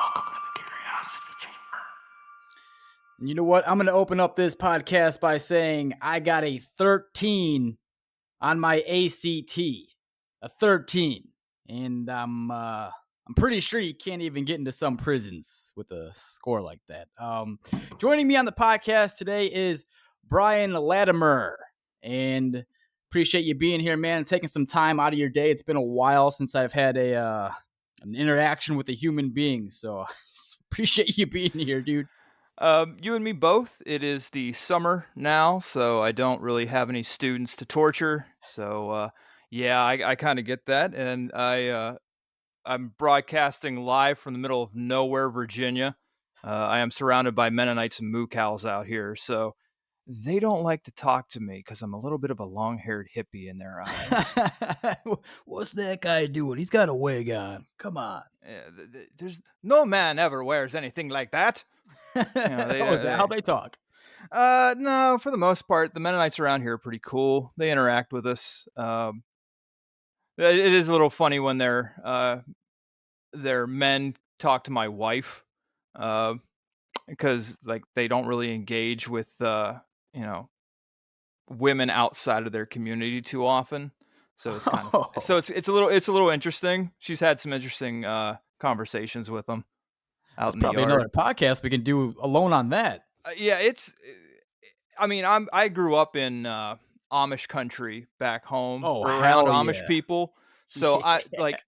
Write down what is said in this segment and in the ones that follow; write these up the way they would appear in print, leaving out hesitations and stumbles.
Welcome to the Curiosity Chamber. And you know what? I'm going to open up this podcast by saying I got a 13 on my ACT. A 13. And I'm pretty sure you can't even get into some prisons with a score like that. Joining me on the podcast today is Brian Latimer. And appreciate you being here, man, and taking some time out of your day. It's been a while since I've had an interaction with a human being. So appreciate you being here, dude. You and me both. It is the summer now, so I don't really have any students to torture. So yeah, I kind of get that, and I'm broadcasting live from the middle of nowhere, Virginia. I am surrounded by Mennonites and moo cows out here, so they don't like to talk to me because I'm a little bit of a long-haired hippie in their eyes. What's that guy doing? He's got a wig on. Come on. There's no man ever wears anything like that. Is that how they talk? No, for the most part, the Mennonites around here are pretty cool. They interact with us. It is a little funny when their men talk to my wife, because like they don't really engage with women outside of their community too often. So it's kind of it's a little interesting. She's had some interesting conversations with them out That's in the probably yard. another podcast we can do alone on that. Yeah, I grew up in Amish country back home, Oh, or around hell Amish yeah. people. So Yeah. I like,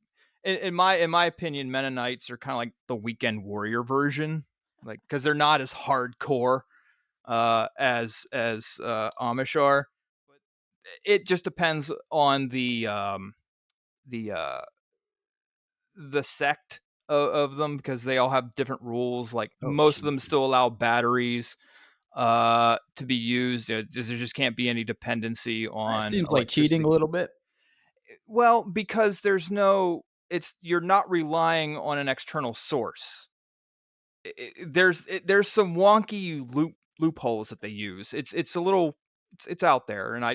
in my opinion, Mennonites are kind of like the weekend warrior version, like because they're not as hardcore as Amish are. But it just depends on the sect of them, because they all have different rules. Like Oh, most of them still Jesus. allow batteries to be used. There just can't be any dependency That on seems like cheating a electricity. little bit. Well, because you're not relying on an external source. There's some wonky loopholes that they use. It's out there, and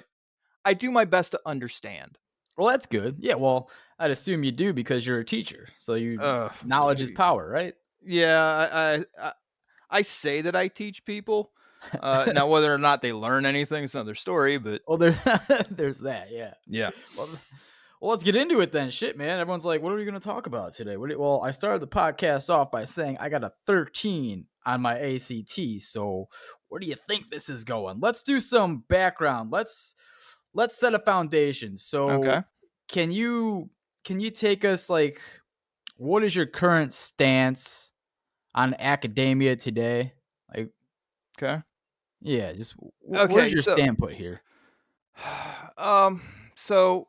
I do my best to understand. Well, that's good. Yeah, well, I'd assume you do because you're a teacher. So knowledge is power, right? Yeah, I say that I teach people. Now, whether or not they learn anything is another story. But Well, there's there's that, yeah. yeah. Well, let's get into it then. Shit, man. Everyone's like, what are we going to talk about today? Well, I started the podcast off by saying I got a 13 on my ACT. So where do you think this is going? Let's do some background. Let's set a foundation. So Okay. can you take us, like, what is your current stance on academia today? Like, Okay. yeah, just where's Okay. your standpoint here? Um. So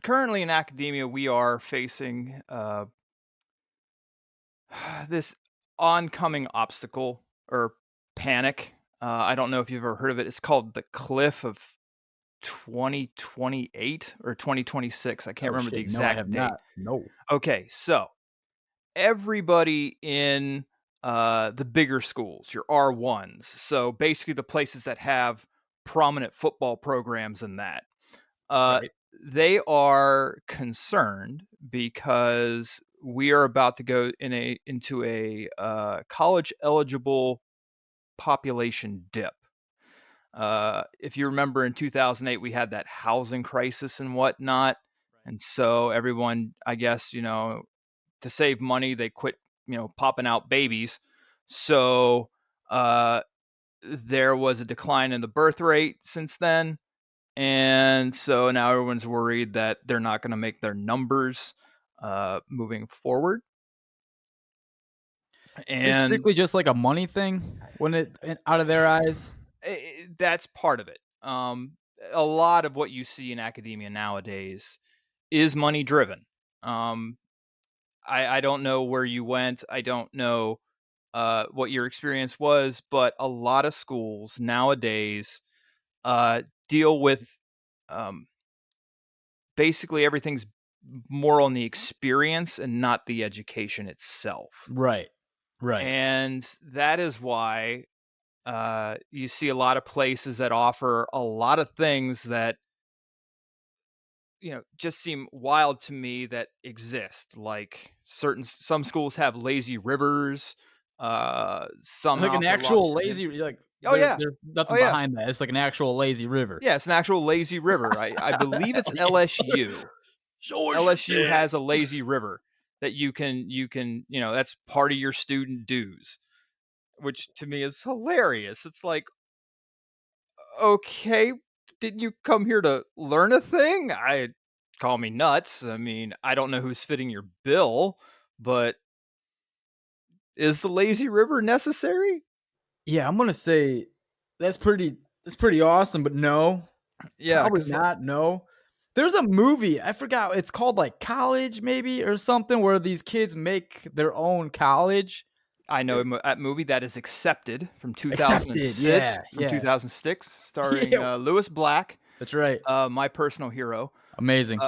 currently in academia, we are facing this oncoming obstacle or panic. I don't know if you've ever heard of it. It's called the cliff of 2028 or 2026. I can't Oh remember the shit, no, I have exact date. not. No. Okay, so everybody in the bigger schools, your R1s, so basically the places that have prominent football programs and that, uh, Right. they are concerned because we are about to go into a college eligible population dip. If you remember, in 2008, we had that housing crisis and whatnot. And so everyone, I guess, to save money, they quit, popping out babies. So there was a decline in the birth rate since then. And so now everyone's worried that they're not going to make their numbers moving forward. Is this And strictly just like a money thing out of their eyes? that's part of it. A lot of what you see in academia nowadays is money driven. Um, I don't know where you went. I don't know what your experience was, but a lot of schools nowadays deal with um, basically everything's more on the experience and not the education itself. Right. Right. And that is why you see a lot of places that offer a lot of things that just seem wild to me that exist. Like some schools have lazy rivers, some Like an offer a lot of actual stipend. lazy, like Oh yeah, there's oh nothing yeah, behind that. It's like an actual lazy river. yeah. It's an actual lazy river. I believe it's Hell yeah. LSU. Show us your LSU dick. has a lazy river that that's part of your student dues, which to me is hilarious. It's like, okay, didn't you come here to learn a thing? I call me nuts. I mean, I don't know who's fitting your bill, but is the lazy river necessary? Yeah, I'm gonna say that's pretty awesome, but no, Yeah, probably because not. No, there's a movie I forgot. It's called like College, maybe or something, where these kids make their own college. I know a movie that is accepted from Accepted. 2006, Yeah, from yeah, 2006, starring yeah. Lewis Black, That's right. my personal hero. Amazing.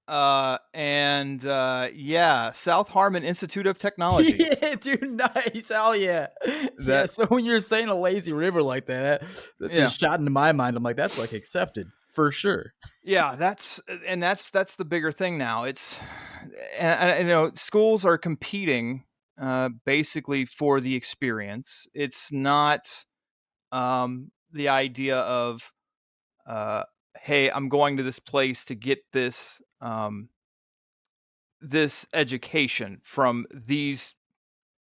Uh, and yeah, South Harmon Institute of Technology. Yeah, dude, nice. Hell yeah. Yeah, That so when you're saying a lazy river like that yeah, just shot into my mind. I'm like, that's like accepted for sure. yeah, that's the bigger thing now. It's schools are competing basically for the experience. It's not the idea of uh, hey, I'm going to this place to get this education from these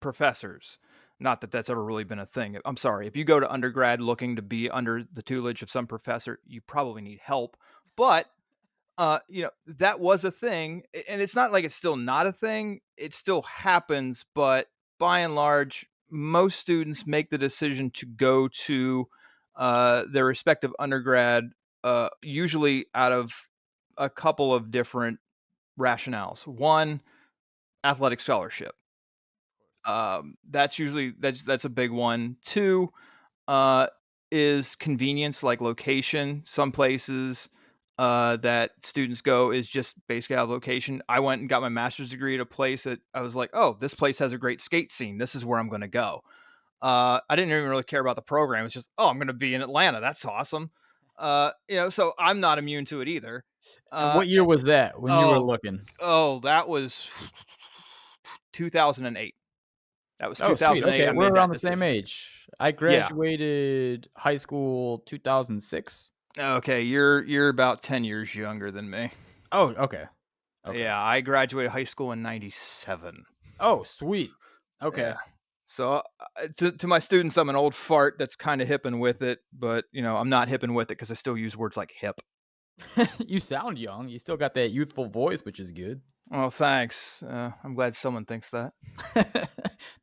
professors. Not that that's ever really been a thing. I'm sorry. If you go to undergrad looking to be under the tutelage of some professor, you probably need help. But that was a thing, and it's not like it's still not a thing. It still happens, but by and large, most students make the decision to go to their respective undergrad, usually out of a couple of different rationales. One, athletic scholarship. That's a big one. Two, uh, is convenience, like location. Some places that students go is just basically out of location. I went and got my master's degree at a place that I was like, oh, this place has a great skate scene. This is where I'm going to go. I didn't even really care about the program. It's just, oh, I'm going to be in Atlanta. That's awesome. So I'm not immune to it either. And Uh, what year was that when you were oh, looking? that was 2008. That was Oh, sweet. 2008. Okay, I we're made around that the same decision. age. I Yeah. graduated high school 2006. Okay, you're about 10 years younger than me. Oh, okay. Okay. Yeah, I graduated high school in 97. Oh, sweet. Okay. Yeah. So to my students, I'm an old fart that's kind of hipping with it, but I'm not hipping with it because I still use words like hip. You sound young. You still got that youthful voice, which is good. Well, thanks. I'm glad someone thinks that.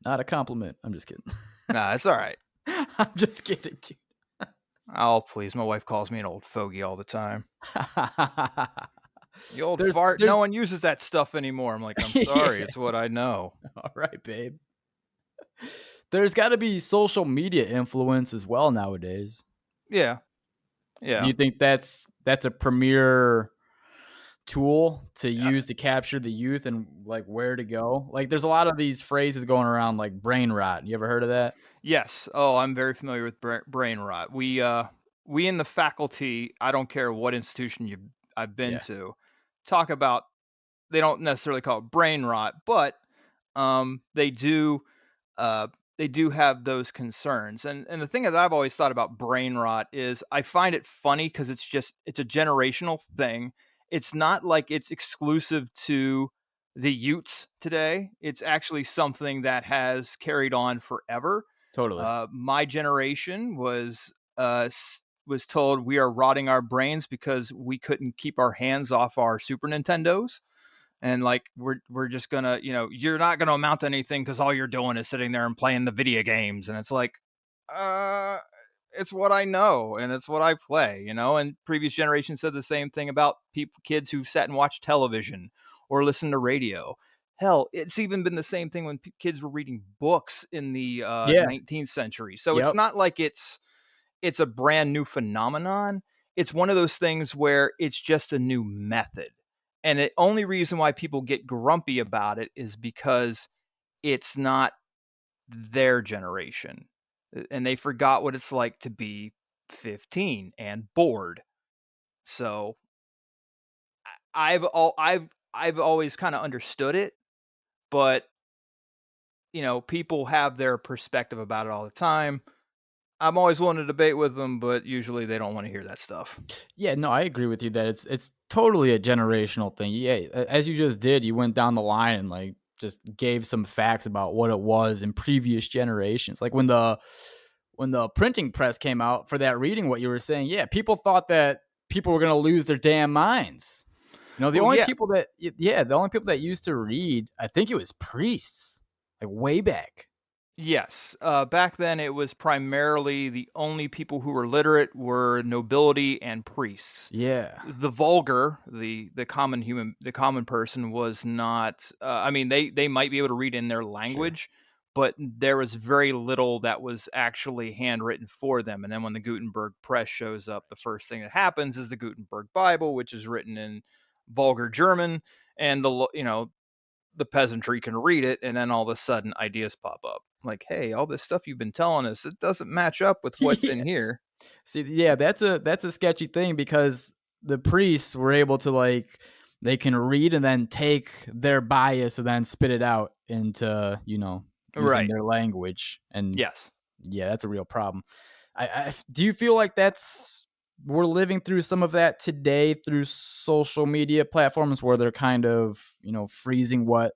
Not a compliment. I'm just kidding. Nah, it's all right. I'm just kidding, dude. Oh, please. My wife calls me an old fogey all the time. You old fart. There's No one uses that stuff anymore. I'm like, I'm sorry. yeah. It's what I know. All right, babe. There's got to be social media influence as well nowadays. Yeah. Do Yeah. you think that's a premier tool to use to capture the youth and like where to go? Like there's a lot of these phrases going around like brain rot. You ever heard of that? Yes. Oh, I'm very familiar with brain rot. We in the faculty, I don't care what institution I've been Yeah. to, talk about. They don't necessarily call it brain rot, but they do they do have those concerns. And the thing that I've always thought about brain rot is I find it funny because it's a generational thing. It's not like it's exclusive to the Utes today. It's actually something that has carried on forever. Totally. My generation was told we are rotting our brains because we couldn't keep our hands off our Super Nintendos, and like we're just gonna, you're not gonna amount to anything because all you're doing is sitting there and playing the video games. And it's like, uh it's what I know and it's what I play. And previous generations said the same thing about kids who sat and watched television or listened to radio. Hell, it's even been the same thing when kids were reading books in the Yeah. 19th century. So it's Yep. not like it's a brand new phenomenon. It's one of those things where it's just a new method. And the only reason why people get grumpy about it is because it's not their generation. And they forgot what it's like to be 15 and bored. So I've always kind of understood it, but people have their perspective about it all the time. I'm always willing to debate with them, but usually they don't want to hear that stuff. Yeah, no, I agree with you that it's totally a generational thing. Yeah, as you just did, you went down the line and like just gave some facts about what it was in previous generations. Like when the printing press came out for that reading, what you were saying, yeah, people thought that people were going to lose their damn minds. The Well, only yeah, people that the only people that used to read, I think it was priests, like way back. yes. Back then, it was primarily the only people who were literate were nobility and priests. Yeah, The vulgar, the common human, the common person was not. I mean, they might be able to read in their sure. language, but there was very little that was actually handwritten for them. And then when the Gutenberg press shows up, the first thing that happens is the Gutenberg Bible, which is written in vulgar German, and the peasantry can read it, and then all of a sudden ideas pop up like, hey, all this stuff you've been telling us, it doesn't match up with what's Yeah. in here. See, yeah, that's a sketchy thing because the priests were able to like they can read and then take their bias and then spit it out into using Right. their language, and Yes. yeah, that's a real problem. I do you feel like that's we're living through some of that today through social media platforms where they're kind of freezing what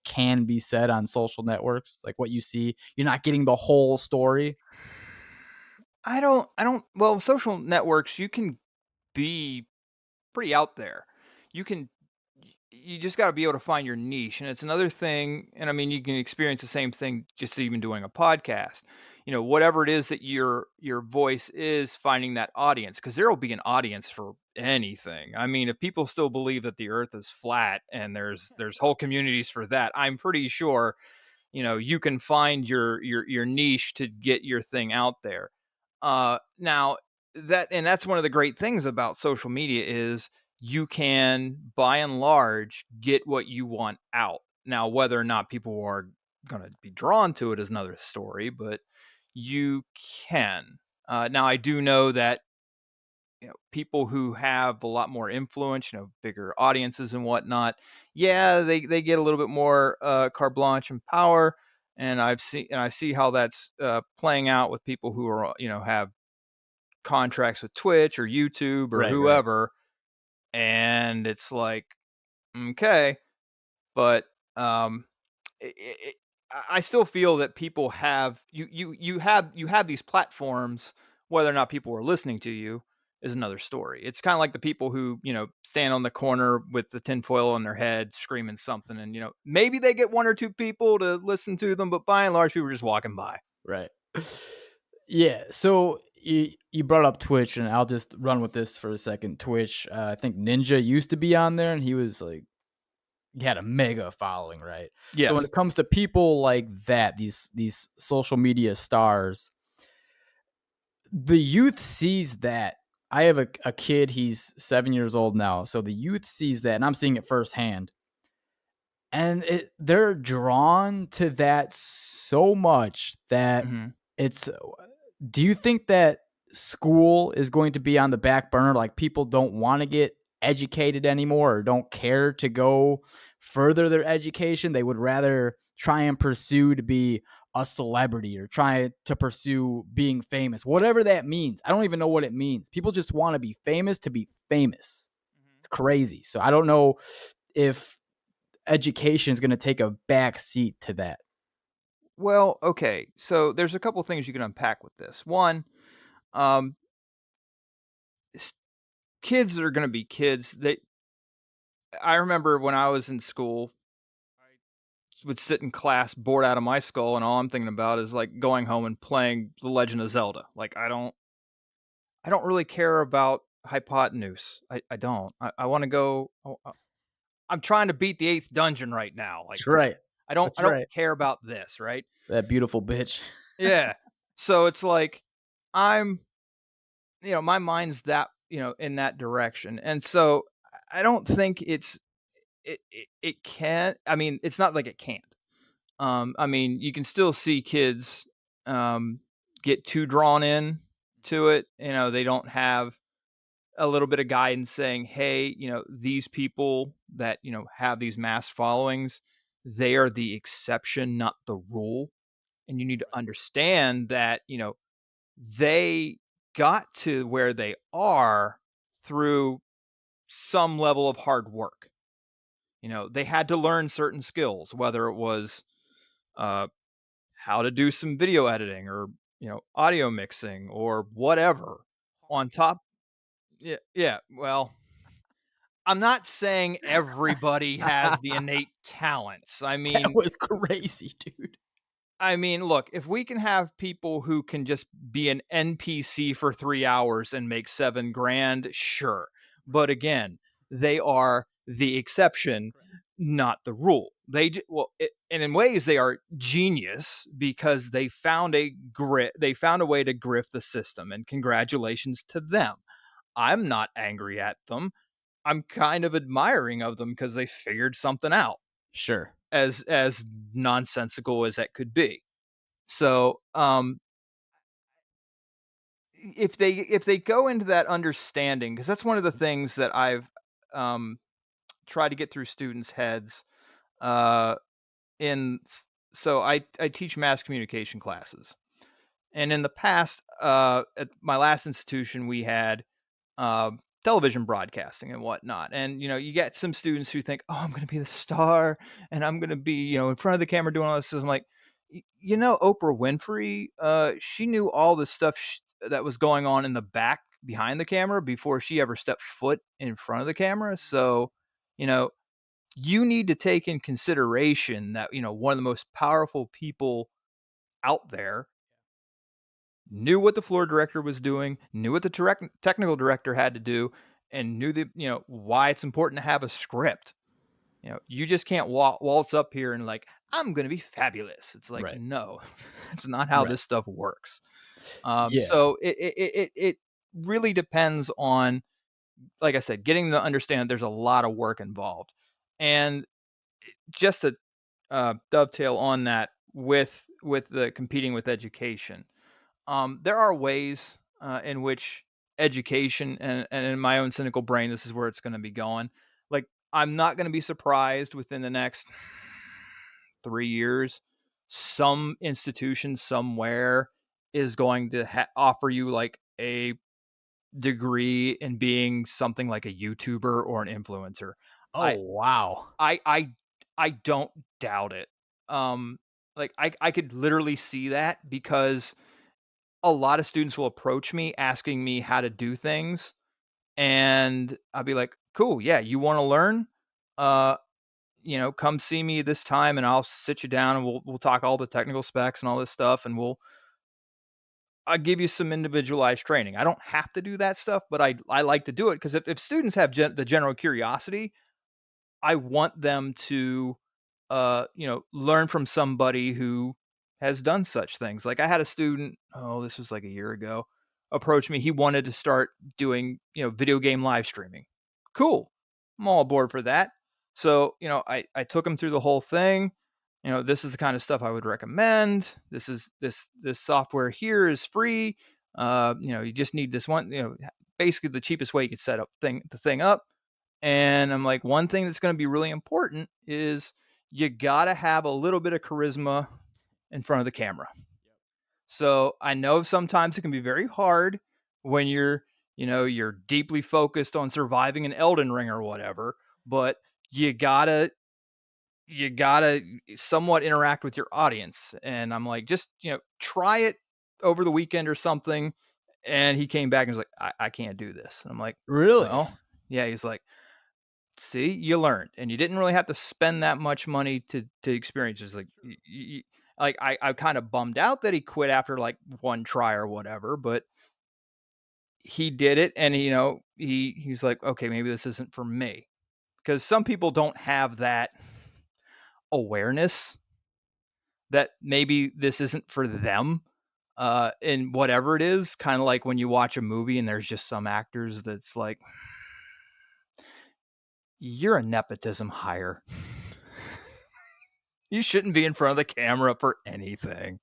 can be said on social networks, like what you see, you're not getting the whole story. Well, social networks, you can be pretty out there. You can you just got to be able to find your niche, and it's another thing. And I mean, you can experience the same thing just even doing a podcast. Whatever it is that your voice is, finding that audience, because there will be an audience for anything. I mean, if people still believe that the earth is flat and there's whole communities for that, I'm pretty sure you can find your niche to get your thing out there. Now that's one of the great things about social media is you can by and large get what you want out. Now whether or not people are going to be drawn to it is another story, but you can. Now I do know that people who have a lot more influence, bigger audiences and whatnot, yeah, they get a little bit more carte blanche and power. And I see how that's playing out with people who are have contracts with Twitch or YouTube or Right, right. whoever, and it's like, okay, but um, it, I still feel that people have you have these platforms. Whether or not people are listening to you is another story. It's kind of like the people who stand on the corner with the tinfoil on their head, screaming something, and maybe they get one or two people to listen to them, but by and large, people are just walking by. Right. Yeah. So you brought up Twitch, and I'll just run with this for a second. Twitch, I think Ninja used to be on there, and he was like, he had a mega following, right? So when Yes. it comes to people like that, these social media stars, the youth sees that. I have a kid, he's 7 years old now. So the youth sees that, and I'm seeing it firsthand. And they're drawn to that so much that Hmm. it's do you think that school is going to be on the back burner? Like people don't want to get educated anymore or don't care to go further their education. They would rather try and pursue to be a celebrity or try to pursue being famous, whatever that means. I don't even know what it means. People just want to be famous to be famous. It's crazy. So I don't know if education is going to take a back seat to that. Well, okay. So there's a couple things you can unpack with this. One, um, s- kids are going to be kids. I remember when I was in school, I would sit in class bored out of my skull, and all I'm thinking about is like going home and playing The Legend of Zelda. Like I don't really care about hypotenuse. I don't. I want to go. I'm trying to beat the eighth dungeon right now. Like That's right. I don't That's I don't right. care about this, right? That beautiful bitch. Yeah. So it's like I'm my mind's that in that direction, and so I don't think it can. I mean, it's not like it can't. I mean, you can still see kids um, get too drawn in to it. They don't have. a little bit of guidance saying, hey, these people that, have these mass followings, they are the exception, not the rule. And you need to understand that, they got to where they are through some level of hard work. They had to learn certain skills, whether it was uh, how to do some video editing or, audio mixing or whatever. On top, yeah, yeah. Well, I'm not saying everybody has the innate talents. That was crazy, dude. Look, if we can have people who can just be an NPC for 3 hours and make 7 grand, sure. But again, they are the exception, not the rule. And in ways they are genius because they found a way to grift the system, and congratulations to them. I'm not angry at them. I'm kind of admiring of them because they figured something out, Sure. as nonsensical as that could be. So, if they go into that understanding, because that's one of the things that I've um, tried to get through students' heads. Uh, in so I teach mass communication classes, and in the past, at my last institution, we had uh, television broadcasting and whatnot. And you get some students who think, "Oh, I'm going to be the star, and I'm going to be in front of the camera doing all this." I'm like, Oprah Winfrey, she knew all the stuff that was going on in the back behind the camera before she ever stepped foot in front of the camera. So, you know, you need to take in consideration that one of the most powerful people out there knew what the floor director was doing, knew what the technical director had to do, and knew why it's important to have a script. You just can't waltz up here and like, I'm going to be fabulous. It's like, Right. no, it's not how Right. this stuff works. Yeah. So it really depends on, like I said, getting to understand there's a lot of work involved. And just to dovetail on that with the competing with education, there are ways in which education, and in my own cynical brain, this is where it's going to be going. Like, I'm not going to be surprised within the next 3 years, some institution somewhere is going to offer you like a degree in being something like a YouTuber or an influencer. Oh, I wow. I I I don't doubt it. Like, I could literally see that because a lot of students will approach me asking me how to do things, and I'll be like, "Cool, yeah, you want to learn? Uh, come see me this time, and I'll sit you down, and we'll talk all the technical specs and all this stuff, and I'll give you some individualized training." I don't have to do that stuff, but I like to do it because if students have the general curiosity, I want them to, learn from somebody who has done such things. Like, I had a student, oh, this was like a year ago, approach me. He wanted to start doing, video game live streaming. Cool. I'm all aboard for that. So, I took him through the whole thing. This is the kind of stuff I would recommend. This software here is free. You just need this one, basically the cheapest way you could set up the thing up. And I'm like, one thing that's going to be really important is you got to have a little bit of charisma in front of the camera. So I know sometimes it can be very hard when you're deeply focused on surviving an Elden Ring or whatever, but you gotta you gotta somewhat interact with your audience. And I'm like, just try it over the weekend or something. And he came back and was like, I can't do this. And I'm like, Really? well, yeah. He's like, see, you learned, and you didn't really have to spend that much money to experience. It's like, like I kind of bummed out that he quit after like one try or whatever, but he did it, and he's like, okay, maybe this isn't for me, because some people don't have that awareness that maybe this isn't for them. And whatever it is, kind of like when you watch a movie and there's just some actors that's like, you're a nepotism hire. You shouldn't be in front of the camera for anything.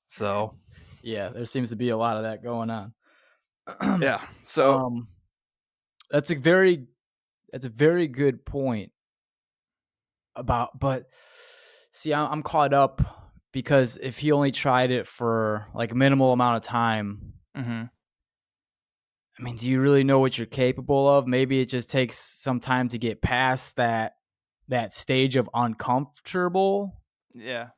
So, Yeah, there seems to be a lot of that going on. Yeah. So um, that's a very good point about, but see, I'm caught up because if he only tried it for like a minimal amount of time, mhm. I mean, do you really know what you're capable of? Maybe it just takes some time to get past that stage of uncomfortable, Yeah.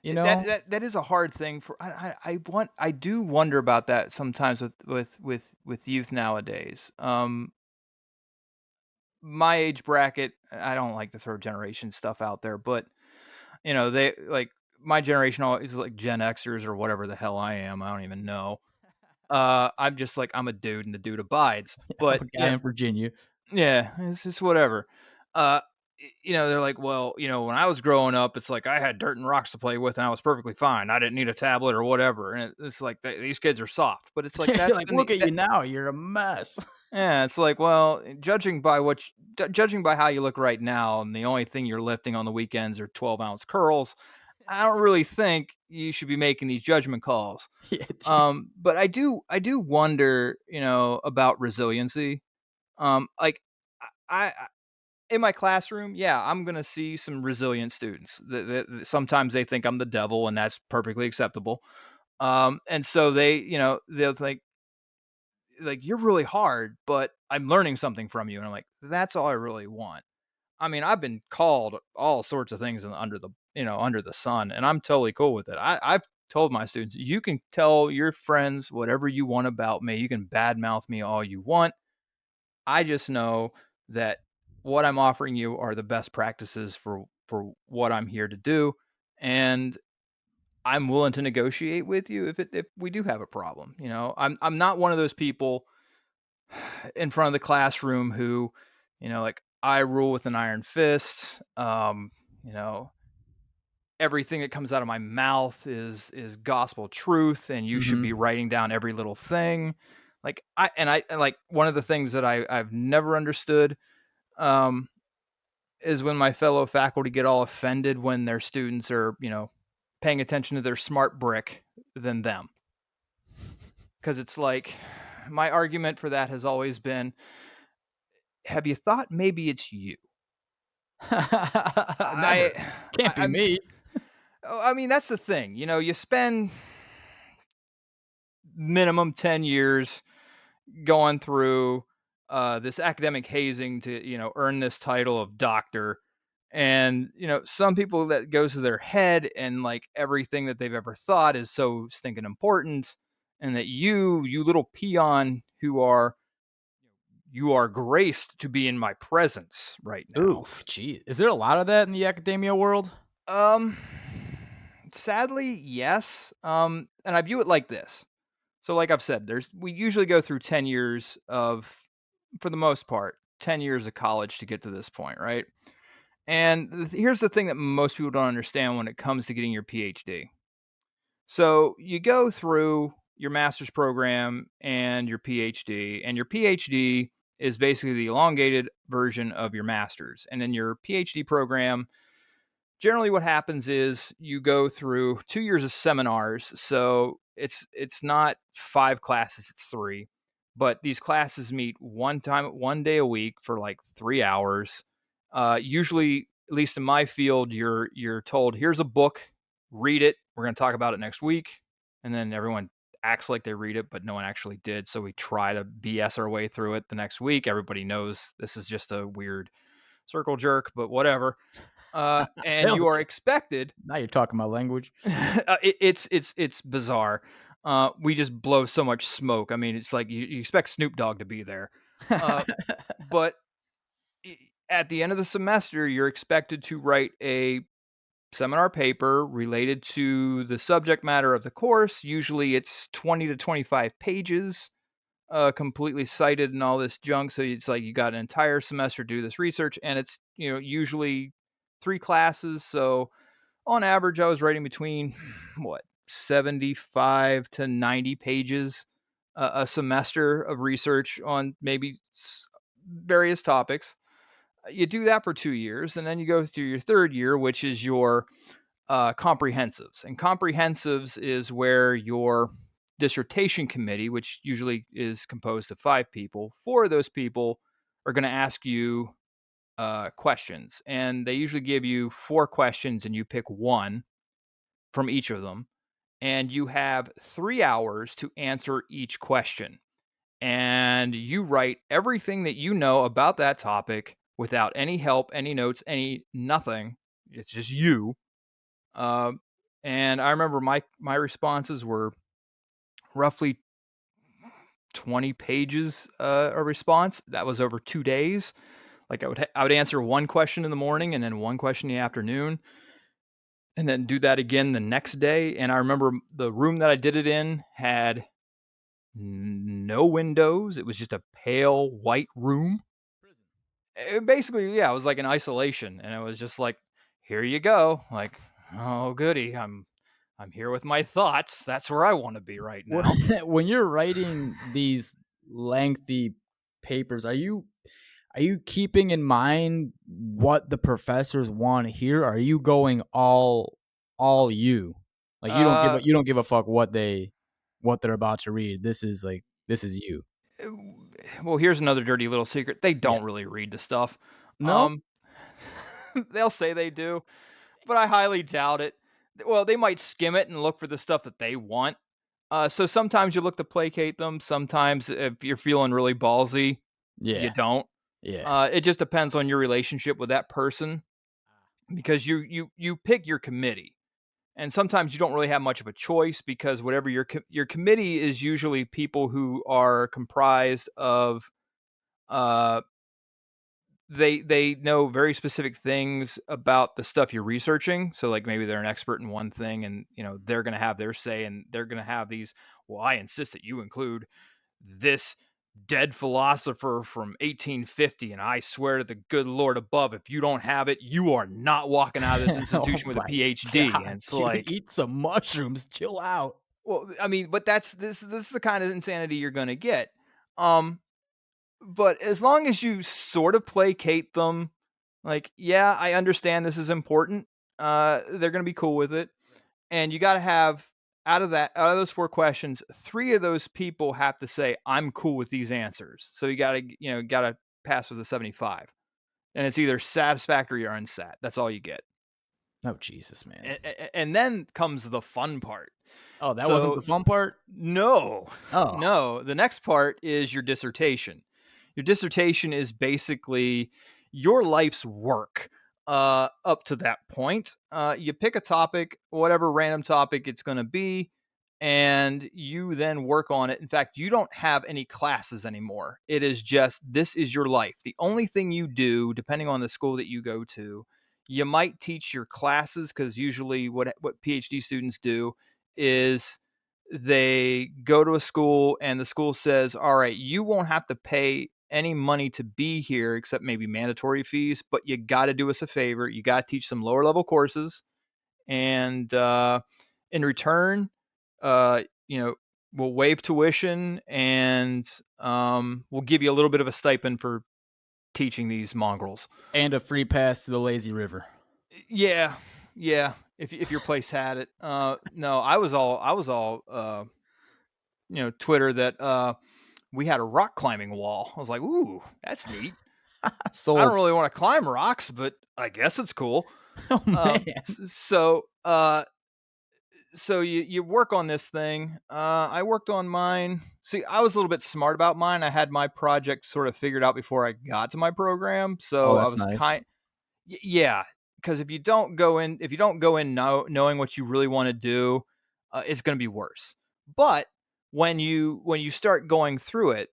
you That know? that is a hard thing for I do wonder about that sometimes with youth nowadays. My age bracket, I don't like to throw generation stuff out there, but they like my generation is like Gen Xers or whatever the hell I am. I don't even know. I'm just like I'm a dude and the dude abides. I'm But a guy in Virginia. yeah, it's just whatever. Uh, they're like, well, when I was growing up, it's like I had dirt and rocks to play with, and I was perfectly fine. I didn't need a tablet or whatever. And it's like these kids are soft, but it's like You're that's like, been look the at that, you now, you're a mess. yeah. It's like, well, judging by how you look right now, and the only thing you're lifting on the weekends are 12-ounce curls. I don't really think you should be making these judgment calls. Yeah, dude. But I do wonder, about resiliency. Like I in my classroom, yeah, I'm gonna see some resilient students. Sometimes they think I'm the devil, and that's perfectly acceptable. And so they'll think like you're really hard, but I'm learning something from you, and I'm like, that's all I really want. I mean, I've been called all sorts of things under the sun, and I'm totally cool with it. I've told my students, you can tell your friends whatever you want about me. You can badmouth me all you want. I just know that what I'm offering you are the best practices for what I'm here to do, and I'm willing to negotiate with you if we do have a problem. I'm not one of those people in front of the classroom who, like I rule with an iron fist. You know, everything that comes out of my mouth is gospel truth, and you should be Mhm. writing down every little thing. Like I like one of the things that I've never understood um, is when my fellow faculty get all offended when their students are, paying attention to their smart brick than them. Because it's like, my argument for that has always been, have you thought maybe it's you? Never. I, Can't be I'm, me. I mean, that's the thing. You spend minimum 10 years going through this academic hazing to earn this title of doctor, and some people that goes to their head, and like everything that they've ever thought is so stinking important, and that you little peon you are graced to be in my presence right now. Oof, gee. Is there a lot of that in the academia world? um Sadly, yes. And I view it like this. So like I've said, we usually go through 10 years of, for the most part, 10 years of college to get to this point, right? And here's the thing that most people don't understand when it comes to getting your PhD. So you go through your master's program and your PhD is basically the elongated version of your master's. And in your PhD program, generally what happens is you go through 2 years of seminars. So it's not 5 classes, it's three. But these classes meet one day a week for like 3 hours. Usually, at least in my field, you're told, here's a book, read it, we're going to talk about it next week. And then everyone acts like they read it, but no one actually did. So we try to BS our way through it the next week. Everybody knows this is just a weird circle jerk, but whatever. And Hell you are yeah. expected. Now you're talking my language. It's bizarre. We just blow so much smoke. I mean, it's like you expect Snoop Dogg to be there, uh, but at the end of the semester, you're expected to write a seminar paper related to the subject matter of the course. Usually, it's 20 to 25 pages, completely cited and all this junk. So it's like you got an entire semester to do this research, and it's usually 3 classes. So on average, I was writing between what 75 to 90 pages a semester of research on maybe various topics. You do that for 2 years, and then you go through your third year, which is your comprehensives. And comprehensives is where you're dissertation committee, which usually is composed of 5 people. 4 of those people are going to ask you questions, and they usually give you 4 questions, and you pick one from each of them, and you have 3 hours to answer each question. And you write everything that you know about that topic without any help, any notes, any nothing. It's just you. Um, and I remember my responses were roughly 20 pages a response. That was over 2 days. Like I would answer one question in the morning and then one question in the afternoon, and then do that again the next day. And I remember the room that I did it in had no windows. It was just a pale white room. Basically, yeah, it was like an isolation, and it was just like, here you go. Like, oh goody, I'm here with my thoughts. That's where I want to be right now. When you're writing these lengthy papers, are you keeping in mind what the professors want to hear? Are you going all you? Like Uh, you don't give a fuck what they're about to read. This is you. well, here's another dirty little secret. They Yeah. don't really read the stuff. No? Um, they'll say they do, but I highly doubt it. Well, they might skim it and look for the stuff that they want. So sometimes you look to placate them. Sometimes if you're feeling really ballsy, you Yeah. don't. Yeah. It just depends on your relationship with that person, because you pick your committee, and sometimes you don't really have much of a choice, because whatever your committee is usually people who are comprised of uh, they know very specific things about the stuff you're researching. So like maybe they're an expert in one thing, and they're going to have their say, and they're going to have these, well, I insist that you include this dead philosopher from 1850, and I swear to the good Lord above, if you don't have it, you are not walking out of this Oh institution with a my PhD. And god, it's dude, like, eat some mushrooms, chill out. well, I mean, but this is the kind of insanity you're going to get. Um, but as long as you sort of placate them, like, yeah, I understand this is important. They're going to be cool with it. And you got to have, out of those 4 questions, 3 of those people have to say, I'm cool with these answers. So you got to, got to pass with a 75. And it's either satisfactory or unsat. That's all you get. Oh Jesus, man. And then comes the fun part. Oh, that wasn't So the fun part? no, Oh. no. The next part is your dissertation. Your dissertation is basically your life's work up to that point. You pick a topic, whatever random topic it's going to be, and you then work on it. In fact, you don't have any classes anymore. It is just, this is your life. The only thing you do, depending on the school that you go to, you might teach your classes, because usually what PhD students do is they go to a school, and the school says, all right, you won't have to pay any money to be here except maybe mandatory fees, but you got to do us a favor. You got to teach some lower level courses. And in return, uh, you know, we'll waive tuition, and we'll give you a little bit of a stipend for teaching these mongrels. And a free pass to the lazy river. Yeah, yeah. If your place had it. No, I was all Twitter that we had a rock climbing wall. I was like, ooh, that's neat. I don't Sold. really want to climb rocks, but I guess it's cool. Oh man. So you work on this thing. I worked on mine. See, I was a little bit smart about mine. I had my project sort of figured out before I got to my program, Oh, so I that's was nice. yeah. Because if you don't go in knowing what you really want to do, it's going to be worse. But when you start going through it,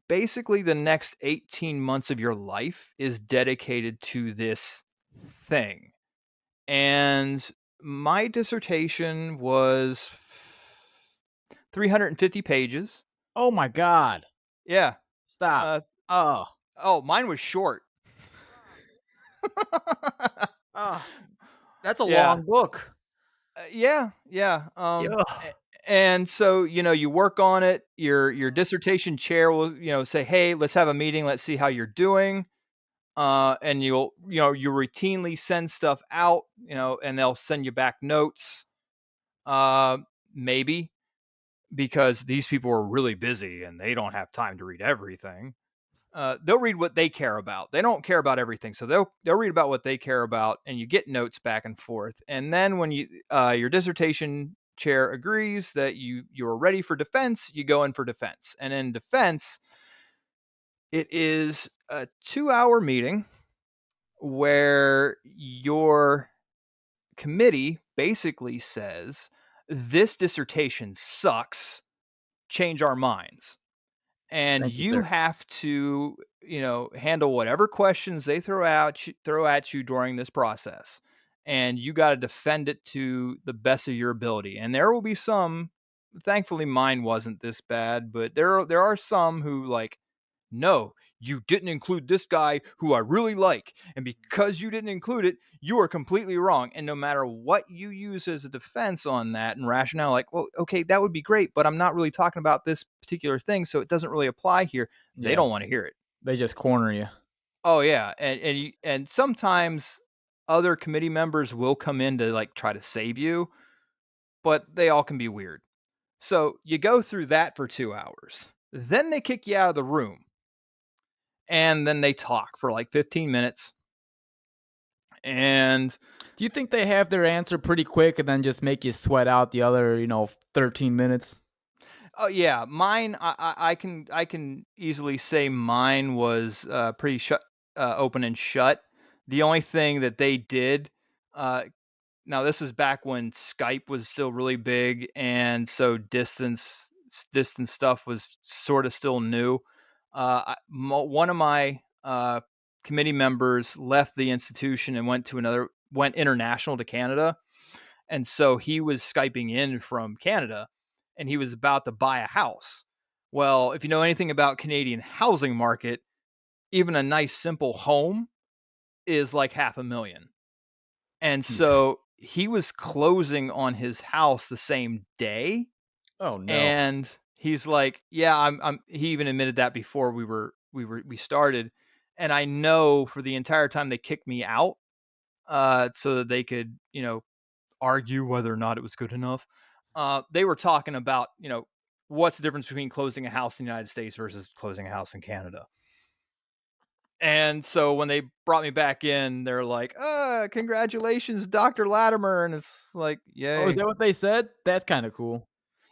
basically the next 18 months of your life is dedicated to this thing. And my dissertation was 350 pages. Oh my god. Yeah. Stop. Uh, Oh. oh, mine was short. Oh. That's a Yeah. long book. Yeah. Yeah. Yeah. And so, you work on it. Your dissertation chair will, say, hey, let's have a meeting. Let's see how you're doing. And you routinely send stuff out, and they'll send you back notes. maybe because these people are really busy and they don't have time to read everything. They'll read what they care about. They don't care about everything, so they'll read about what they care about, and you get notes back and forth. And then when your dissertation chair agrees that you're ready for defense, you go in for defense. And in defense, it is a 2-hour meeting where your committee basically says this dissertation sucks, change our minds. And Thank you, you sir. have to, handle whatever questions they throw at you during this process. And you got to defend it to the best of your ability. And there will be some, thankfully mine wasn't this bad, but there are some who like, no, you didn't include this guy who I really like. And because you didn't include it, you are completely wrong. And no matter what you use as a defense on that and rationale, like, well, okay, that would be great, but I'm not really talking about this particular thing, so it doesn't really apply here. They Yeah, don't want to hear it. they just corner you. Oh yeah, and sometimes other committee members will come in to like try to save you, but they all can be weird. So you go through that for 2 hours. Then they kick you out of the room and then they talk for like 15 minutes. And Do you think they have their answer pretty quick and then just make you sweat out the other, 13 minutes? oh yeah, mine I can easily say mine was pretty open and shut. The only thing that they did, uh, now this is back when Skype was still really big, and so distance stuff was sort of still new. One of my committee members left the institution and went international to Canada, and so he was Skyping in from Canada, and he was about to buy a house. Well, if you know anything about Canadian housing market, even a nice simple home is like half a million. And so he was closing on his house the same day, Oh no. and he's like, "Yeah, I'm." He even admitted that before we started, and I know for the entire time they kicked me out, so that they could argue whether or not it was good enough. They were talking about what's the difference between closing a house in the United States versus closing a house in Canada. And so when they brought me back in, they're like, congratulations, Dr. Latimer. And it's like, Oh, is yay. that what they said? That's kind of cool.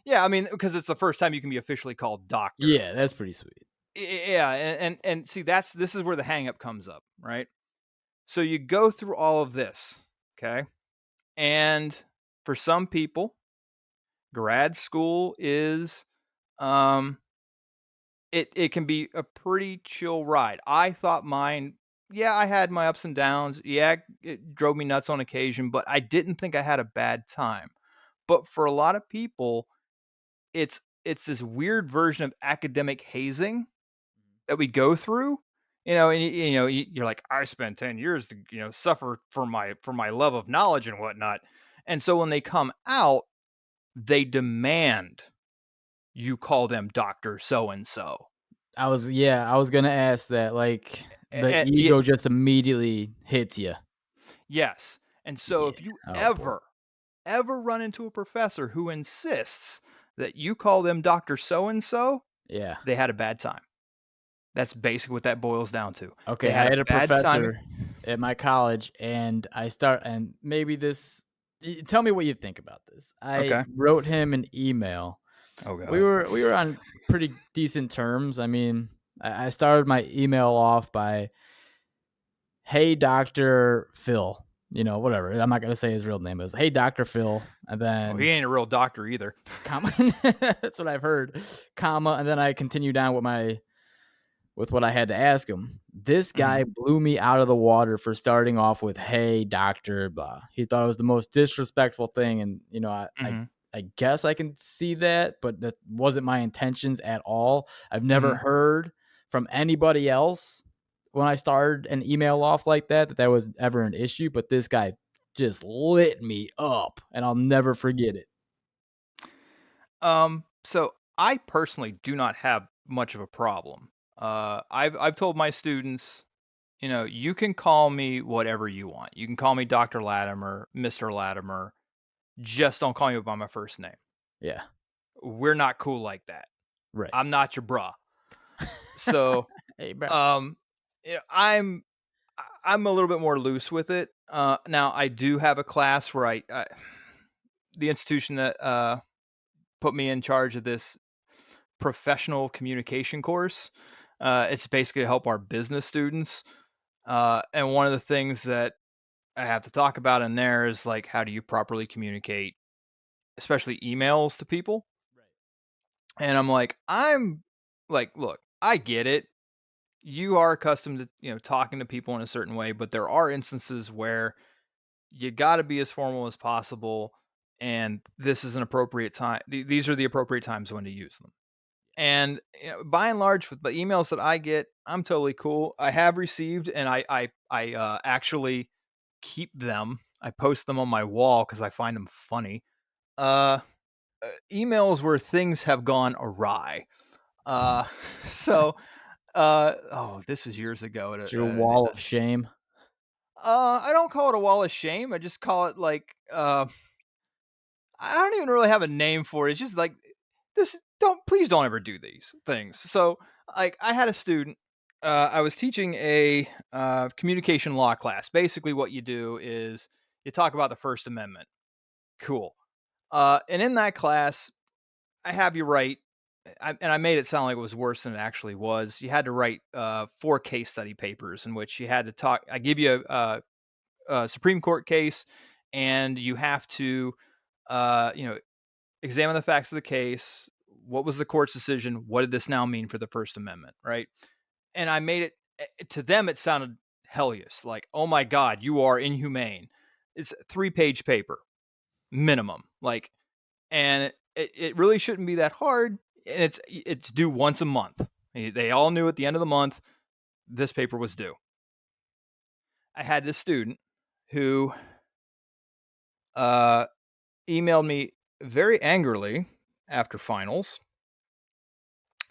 Yeah, I mean, because it's the first time you can be officially called doctor. Yeah, that's pretty sweet. Yeah, and see, this is where the hang up comes up, right? So you go through all of this, okay? And for some people, grad school is um it can be a pretty chill ride. I thought mine, yeah, I had my ups and downs. Yeah, it drove me nuts on occasion, but I didn't think I had a bad time. But for a lot of people, it's this weird version of academic hazing that we go through. And you're like, I spent 10 years to suffer for my love of knowledge and whatnot. And so when they come out, they demand you call them Dr. So and so. I was gonna ask that. Like the Yeah, ego just immediately hits you. yes. And so Yeah. if you Oh boy. ever run into a professor who insists that you call them Dr. So and so, Yeah. they had a bad time. That's basically what that boils down to. They Okay. had I a had a bad time. professor at my college, and and maybe this. Tell me what you think about this. I Okay. wrote him an email. Oh We God. were on pretty decent terms. I mean, I started my email off by, "Hey, Doctor Phil." Whatever. I'm not gonna say his real name. It was, "Hey, Doctor Phil," and Well, he then ain't a real doctor either. comma. That's what I've heard. Comma, and then I continued on with what I had to ask him. This Mhm. guy blew me out of the water for starting off with, "Hey, doctor," blah. He thought it was the most disrespectful thing. And, Mhm. I guess I can see that, but that wasn't my intentions at all. I've never Mhm. heard from anybody else when I started an email off like that was ever an issue. But this guy just lit me up, and I'll never forget it. So I personally do not have much of a problem. I've told my students, you can call me whatever you want. You can call me Dr. Latimer, Mr. Latimer. Just don't call me by my first name. Yeah. We're not cool like that. Right. I'm not your bruh. So, Hey, bro. I'm a little bit more loose with it. Now I do have a class where the institution that put me in charge of this professional communication course. It's basically to help our business students. And one of the things that I have to talk about in there is like, how do you properly communicate, especially emails to people? And I'm like, look, I get it. You are accustomed to, talking to people in a certain way, but there are instances where you got to be as formal as possible. And this is an appropriate time. These are the appropriate times when to use them. And by and large, with the emails that I get, I'm totally cool. I have received, and I actually keep them. I post them on my wall because I find them funny. Uh, Emails where things have gone awry. Uh, so, oh, this is years ago. It's your wall of shame. I don't call it a wall of shame. I just call it like I don't even really have a name for it. It's just like this. Please don't ever do these things. So like I had a student. I was teaching a communication law class. Basically, what you do is you talk about the First Amendment. Cool. And in that class, I have you write, and I made it sound like it was worse than it actually was. You had to write 4 case study papers in which you had to talk. I give you a Supreme Court case, and you have to, you know, examine the facts of the case. What was the court's decision? What did this now mean for the First Amendment? Right. And I made it to them, it sounded hellish. Like, oh my God, you are inhumane. It's a 3-page paper minimum. Like, and it really shouldn't be that hard. And it's due once a month. They all knew at the end of the month, this paper was due. I had this student who uh, emailed me very angrily after finals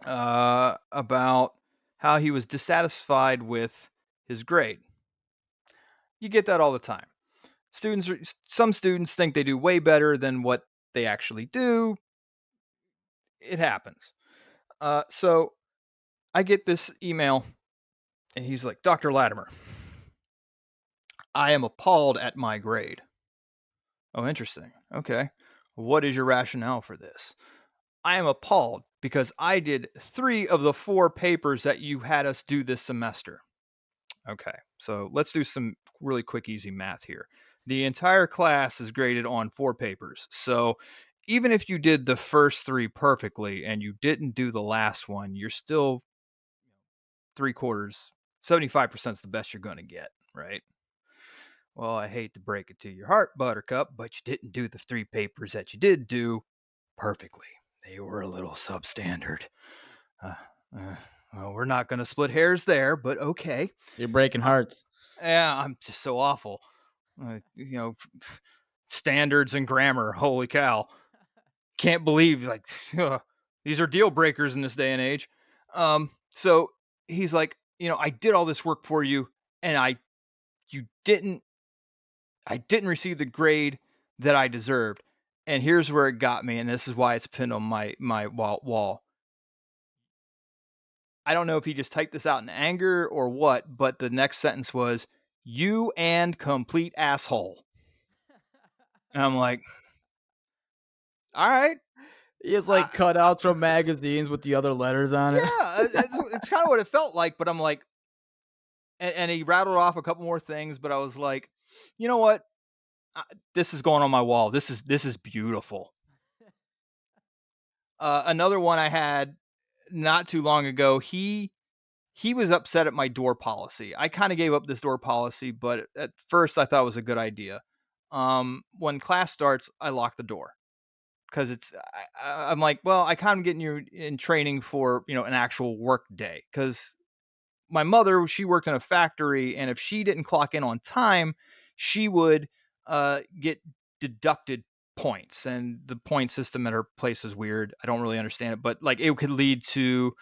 about how he was dissatisfied with his grade. You get that all the time. Some students think they do way better than what they actually do. It happens. So I get this email, and he's like, Dr. Latimer, I am appalled at my grade. Oh, interesting. Okay. What is your rationale for this? I am appalled because I did 3 of the 4 papers that you had us do this semester. Okay, so let's do some really quick, easy math here. The entire class is graded on 4 papers. So even if you did the first 3 perfectly and you didn't do the last one, you're still 3/4, 75% is the best you're going to get, right? Well, I hate to break it to your heart, Buttercup, but you didn't do the 3 papers that you did do perfectly. They were a little substandard. Uh, well, we're not going to split hairs there, but okay. You're breaking hearts. Yeah, I'm just so awful. Standards and grammar. Holy cow! Can't believe like these are deal breakers in this day and age. So he's like, I did all this work for you, and you didn't, I didn't receive the grade that I deserved. And here's where it got me, and this is why it's pinned on my wall. I don't know if he just typed this out in anger or what, but the next sentence was, "You and complete asshole." And I'm like, all right. He has like cutouts from magazines with the other letters on it. Yeah, it's kind of what it felt like. But I'm like, and he rattled off a couple more things, but I was like, you know what? This is going on my wall. This is beautiful. Another one I had not too long ago. He was upset at my door policy. I kind of gave up this door policy, but at first I thought it was a good idea. When class starts, I lock the door because I'm like, well, I kind of getting you in training for an actual work day because my mother, she worked in a factory, and if she didn't clock in on time, she would get deducted points, and the point system at her place is weird. I don't really understand it, but like it could lead to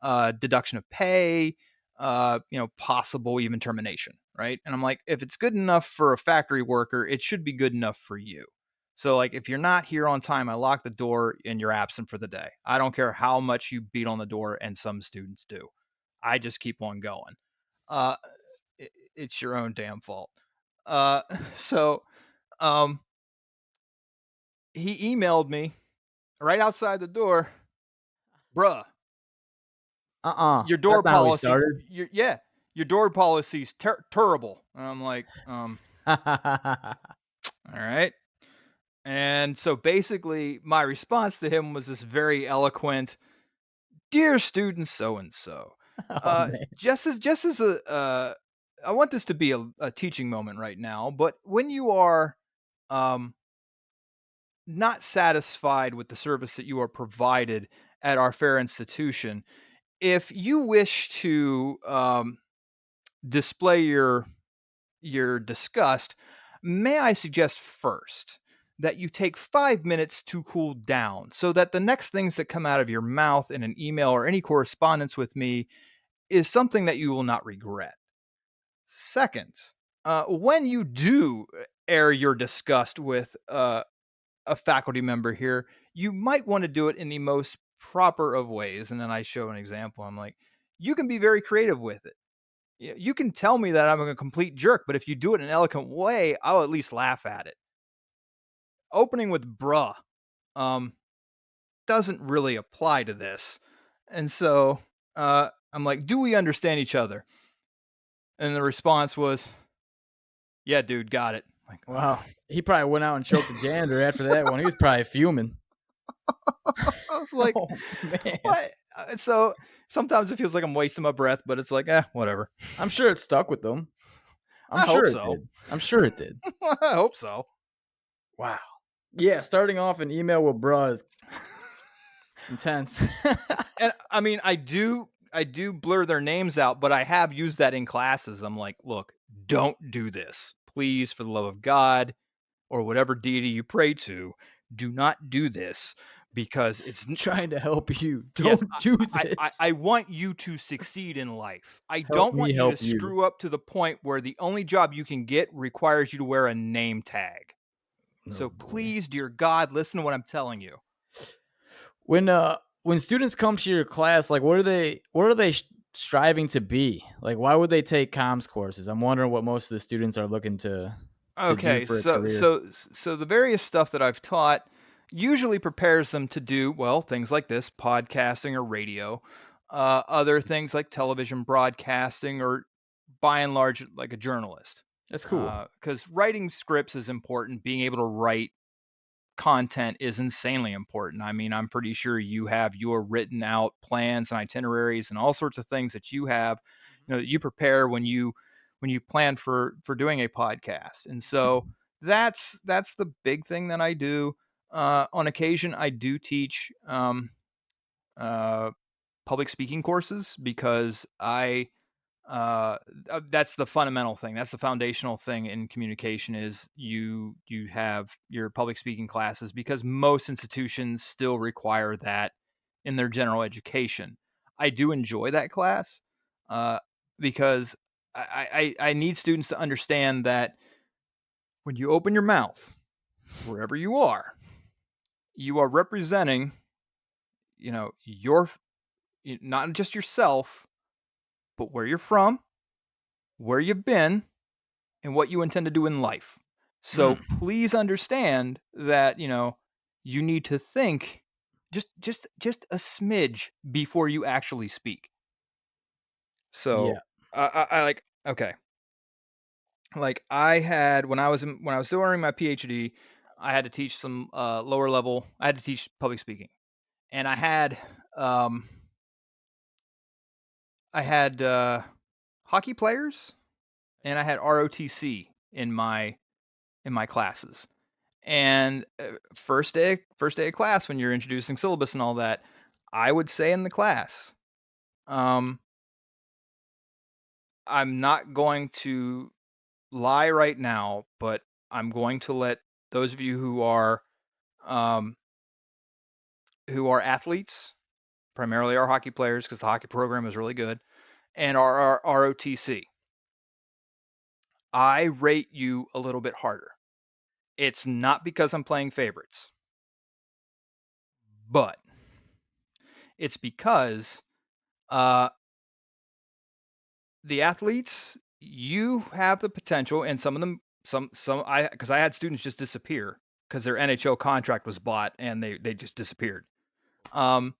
deduction of pay, possible even termination, right? And I'm like, if it's good enough for a factory worker, it should be good enough for you. So like if you're not here on time, I lock the door and you're absent for the day. I don't care how much you beat on the door, and some students do. I just keep on going. Uh, it's your own damn fault. Uh, so um, he emailed me right outside the door, bruh. Your door That's not how we policy, started. your door policy's terrible. And I'm like, all right. And so basically, my response to him was this very eloquent, "Dear student so and so, Oh man. just as a, I want this to be a teaching moment right now. But when you are um, not satisfied with the service that you are provided at our fair institution, if you wish to display your disgust, may I suggest first that you take 5 minutes to cool down so that the next things that come out of your mouth in an email or any correspondence with me is something that you will not regret. Second, when you do air your disgust with a faculty member here, you might want to do it in the most proper of ways." And then I show an example. I'm like, you can be very creative with it. You can tell me that I'm a complete jerk, but if you do it in an eloquent way, I'll at least laugh at it. Opening with bruh um, doesn't really apply to this. And so I'm like, do we understand each other? And the response was, yeah, dude, got it. Like, Wow. He probably went out and choked the janitor after that one. He was probably fuming. I was like, Oh man. what? So sometimes it feels like I'm wasting my breath, but it's like, whatever. I'm sure it stuck with them. I'm I hope sure it so. did. I'm sure it did. I hope so. Wow. Yeah, starting off an email with bruh is it's intense. And I mean, I do blur their names out, but I have used that in classes. I'm like, look, don't do this. Please, for the love of God or whatever deity you pray to, do not do this because it's Trying to help you. yes, Don't do I this. I want you to succeed in life. I Help don't me want you to help you. screw up to the point where the only job you can get requires you to wear a name tag. Oh So boy. please, dear God, listen to what I'm telling you. When students come to your class, like what are they striving to be? Like why would they take comms courses? I'm wondering what most of the students are looking to do Okay, for a so career. so so the various stuff that I've taught usually prepares them to do well things like this, podcasting or radio, other things like television broadcasting, or by and large like a journalist. That's cool. Because writing scripts is important. Being able to write content is insanely important. I mean, I'm pretty sure you have your written out plans and itineraries and all sorts of things that you have, that you prepare when you plan for doing a podcast. And so that's the big thing that I do. On occasion, I do teach uh, public speaking courses because that's the fundamental thing. That's the foundational thing in communication is you have your public speaking classes because most institutions still require that in their general education. I do enjoy that class uh, because I need students to understand that when you open your mouth, wherever you are representing, your not just yourself, but where you're from, where you've been, and what you intend to do in life. So Mm, please understand that, you need to think just a smidge before you actually speak. yeah. So I like okay. Like I had when I was still earning my PhD, I had to teach some lower level. I had to teach public speaking, and um I had hockey players and I had ROTC in my classes. And first day of class, when you're introducing syllabus and all that, I would say in the class, um, I'm not going to lie right now, but I'm going to let those of you um, who are athletes, primarily our hockey players, because the hockey program is really good, and our ROTC, I rate you a little bit harder. It's not because I'm playing favorites, but it's because uh, the athletes, you have the potential, and some of them, because I had students just disappear because their NHL contract was bought and they just disappeared. Um,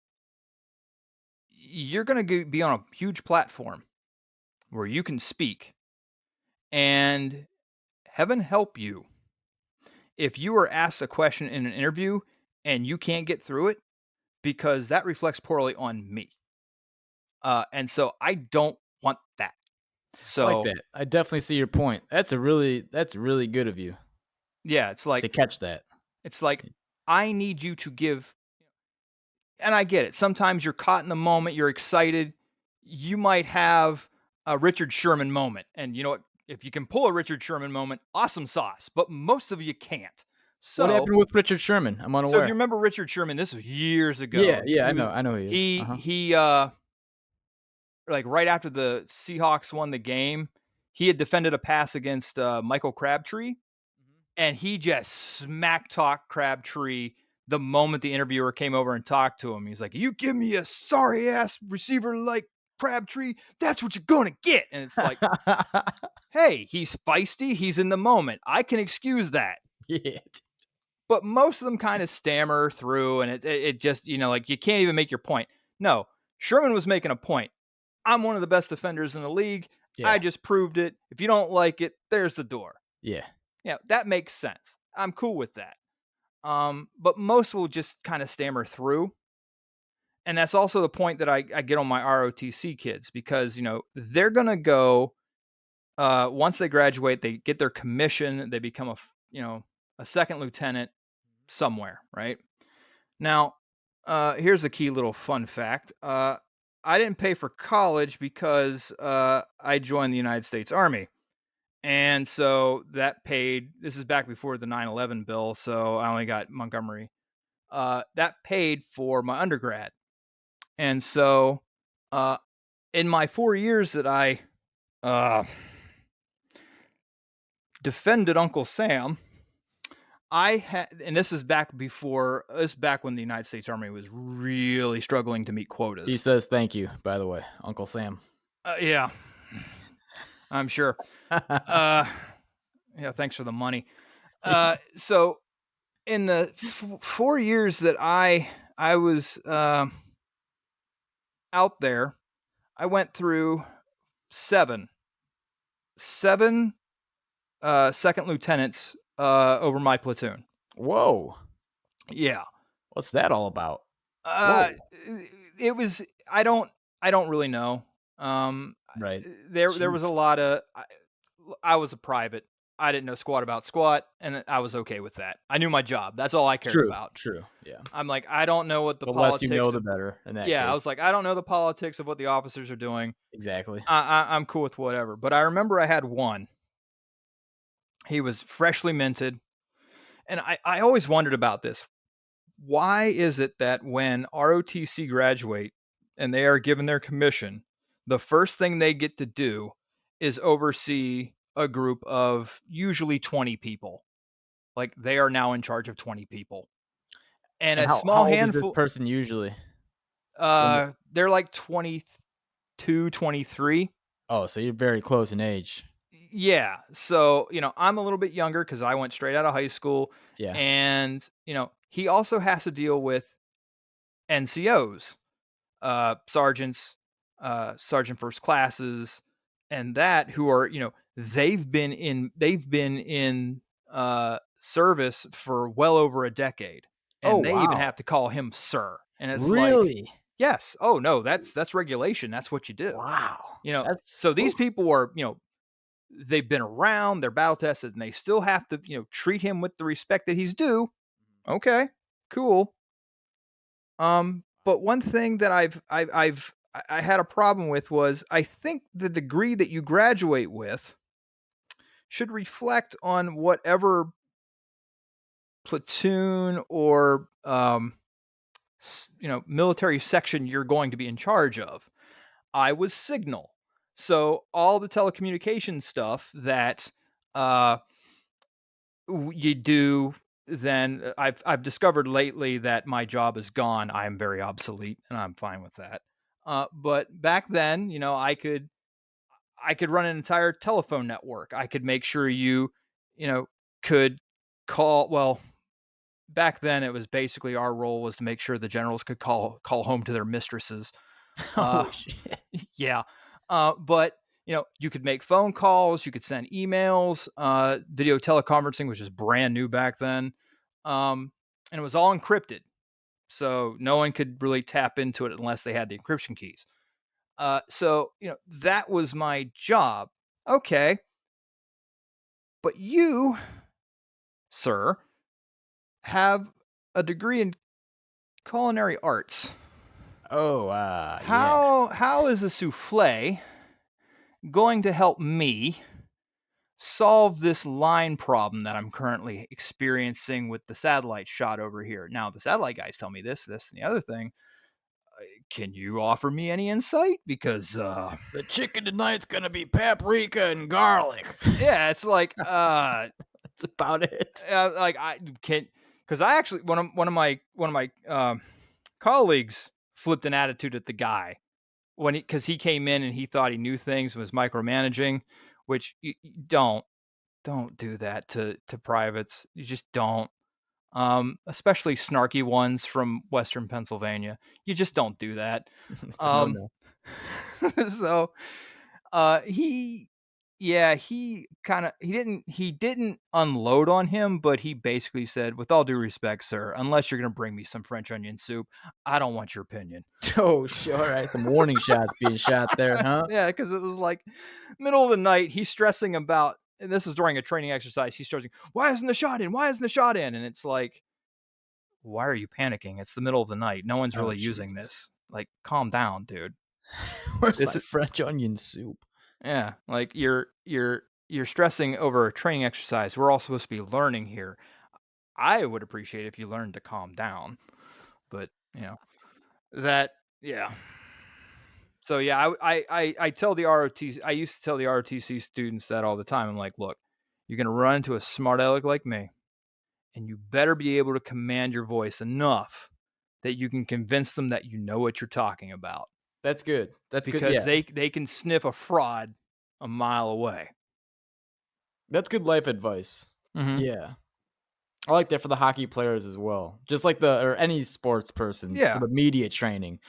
you're going to be on a huge platform where you can speak, and heaven help you if you are asked a question in an interview and you can't get through it, because that reflects poorly on me. And so I don't want that. I like So that. I definitely see your point. That's really good of you yeah, it's to like catch that. I need you to give, and I get it. Sometimes you're caught in the moment, you're excited. You might have a Richard Sherman moment. And you know what? If you can pull a Richard Sherman moment, awesome sauce. But most of you can't. What So happened with Richard Sherman? I'm so if you unaware. remember Richard Sherman, this was years Yeah, ago. yeah, He was I know who he is. he like right after the Seahawks won the game, he had defended a pass against Michael Crabtree, and he just smack talked Crabtree the moment the interviewer came over and talked to him. He's like, "You give me a sorry ass receiver like Crabtree, that's what you're gonna get." And it's like, hey, he's feisty, he's in the moment. I can excuse that. Yeah. But most of them kind of stammer through, and it just, like, you can't even make your point. No, Sherman was making a point. I'm one of the best defenders in the league. I Yeah. just proved it. If you don't like it, there's the door. Yeah. Yeah, that makes sense. I'm cool with that. But most will just kind of stammer through. And that's also the point that I get on my ROTC kids, because, they're going to go, once they graduate, they get their commission, they become a second lieutenant somewhere, right? Now, here's a key little fun fact. I didn't pay for college because I joined the United States Army. And so that paid, this is back before the 9/11 bill, so I only got Montgomery. That paid for my undergrad. And so uh, in my 4 years that I uh, defended Uncle Sam, I had, and this is back when the United States Army was really struggling to meet He quotas. says thank you, by the way, Uncle Sam. Yeah, I'm sure. Yeah, thanks for the money. So in the 4 years that I was out there, I went through seven second lieutenants over my platoon. Whoa. Yeah. What's that all about? Uh, Whoa. it was. I don't really know. Um, Right. there was a Jeez. lot of. I was a private. I didn't know squat about squat, and I was okay with that. I knew my job. That's all I cared True. about. True. Yeah. I'm like, I don't know what the The less you know, politics the of. better in that Yeah, I case. was like, I don't know the politics of what the officers are doing. Exactly. I'm cool with whatever. But I remember I had one. He was freshly minted, and I always wondered about this. Why is it that when ROTC graduate and they are given their commission, the first thing they get to do is oversee a group of usually 20 people? Like, they are now in charge of 20 people. And And a how small old is this handful, person usually? When the, they're like 22, 23. oh, so you're very close in age. Yeah. So, I'm a little bit younger because I went straight out of high school. Yeah. And, he also has to deal with NCOs, sergeants, sergeant first classes, and that, who are, they've been in service for well over a decade, Oh and they even wow. have to call him sir. And it's like, Really? yes, oh no, that's regulation. That's what you do. Wow. That's So these oof. people are, they've been around, they're battle tested, and they still have to, treat him with the respect that he's due. Okay, cool. But one thing that I had a problem with was, I think the degree that you graduate with should reflect on whatever platoon or military section you're going to be in charge of. I was signal, so all the telecommunication stuff that you do. Then I've discovered lately that my job is gone. I am very obsolete, and I'm fine with that. But back then, I could run an entire telephone network. I could make sure you know, could call. Well, back then it was basically our role was to make sure the generals could call home to their mistresses. Uh, Holy shit. yeah. But you could make phone calls, you could send emails, video teleconferencing, which is brand new back then. And it was all encrypted. So no one could really tap into it unless they had the encryption keys. So that was my job. Okay. But you, sir, have a degree in culinary arts. Oh, yeah. How is a souffle going to help me solve this line problem that I'm currently experiencing with the satellite shot over here? Now, the satellite guys tell me this, and the other thing. Can you offer me any insight? Because The chicken tonight's gonna be paprika and garlic. yeah, it's like That's about it. like I can because I actually one of my colleagues flipped an attitude at the guy when he came in and he thought he knew things and was micromanaging, which you don't do that to privates. You just don't. Especially snarky ones from Western Pennsylvania. You just don't do that. It's a Um, no-no. so he yeah, he didn't unload on him, but he basically said, with all due respect, sir, unless you're gonna bring me some French onion soup, I don't want your opinion. Oh, sure. All right. Some warning shots being shot there, huh? Yeah, because it was like middle of the night. He's stressing about, and this is during a training exercise. He's stressing, why isn't the shot in? Why isn't the shot in? And it's like, why are you panicking? It's the middle of the night. No one's Oh, really using Jesus. this. Like, calm down, dude. Where's This my is French onion soup? yeah, like you're stressing over a training exercise. We're all supposed to be learning here. I would appreciate if you learned to calm down, but that yeah. So yeah, I tell the ROTC. I used to tell the ROTC students that all the time. I'm like, look, you're gonna run into a smart aleck like me, and you better be able to command your voice enough that you can convince them that you know what you're talking about, That's good. That's good. because Yeah. they can sniff a fraud a mile away. That's good life advice. Hmm. Yeah. I like that for the hockey players as well. Just like or any sports person for Yeah. the media training.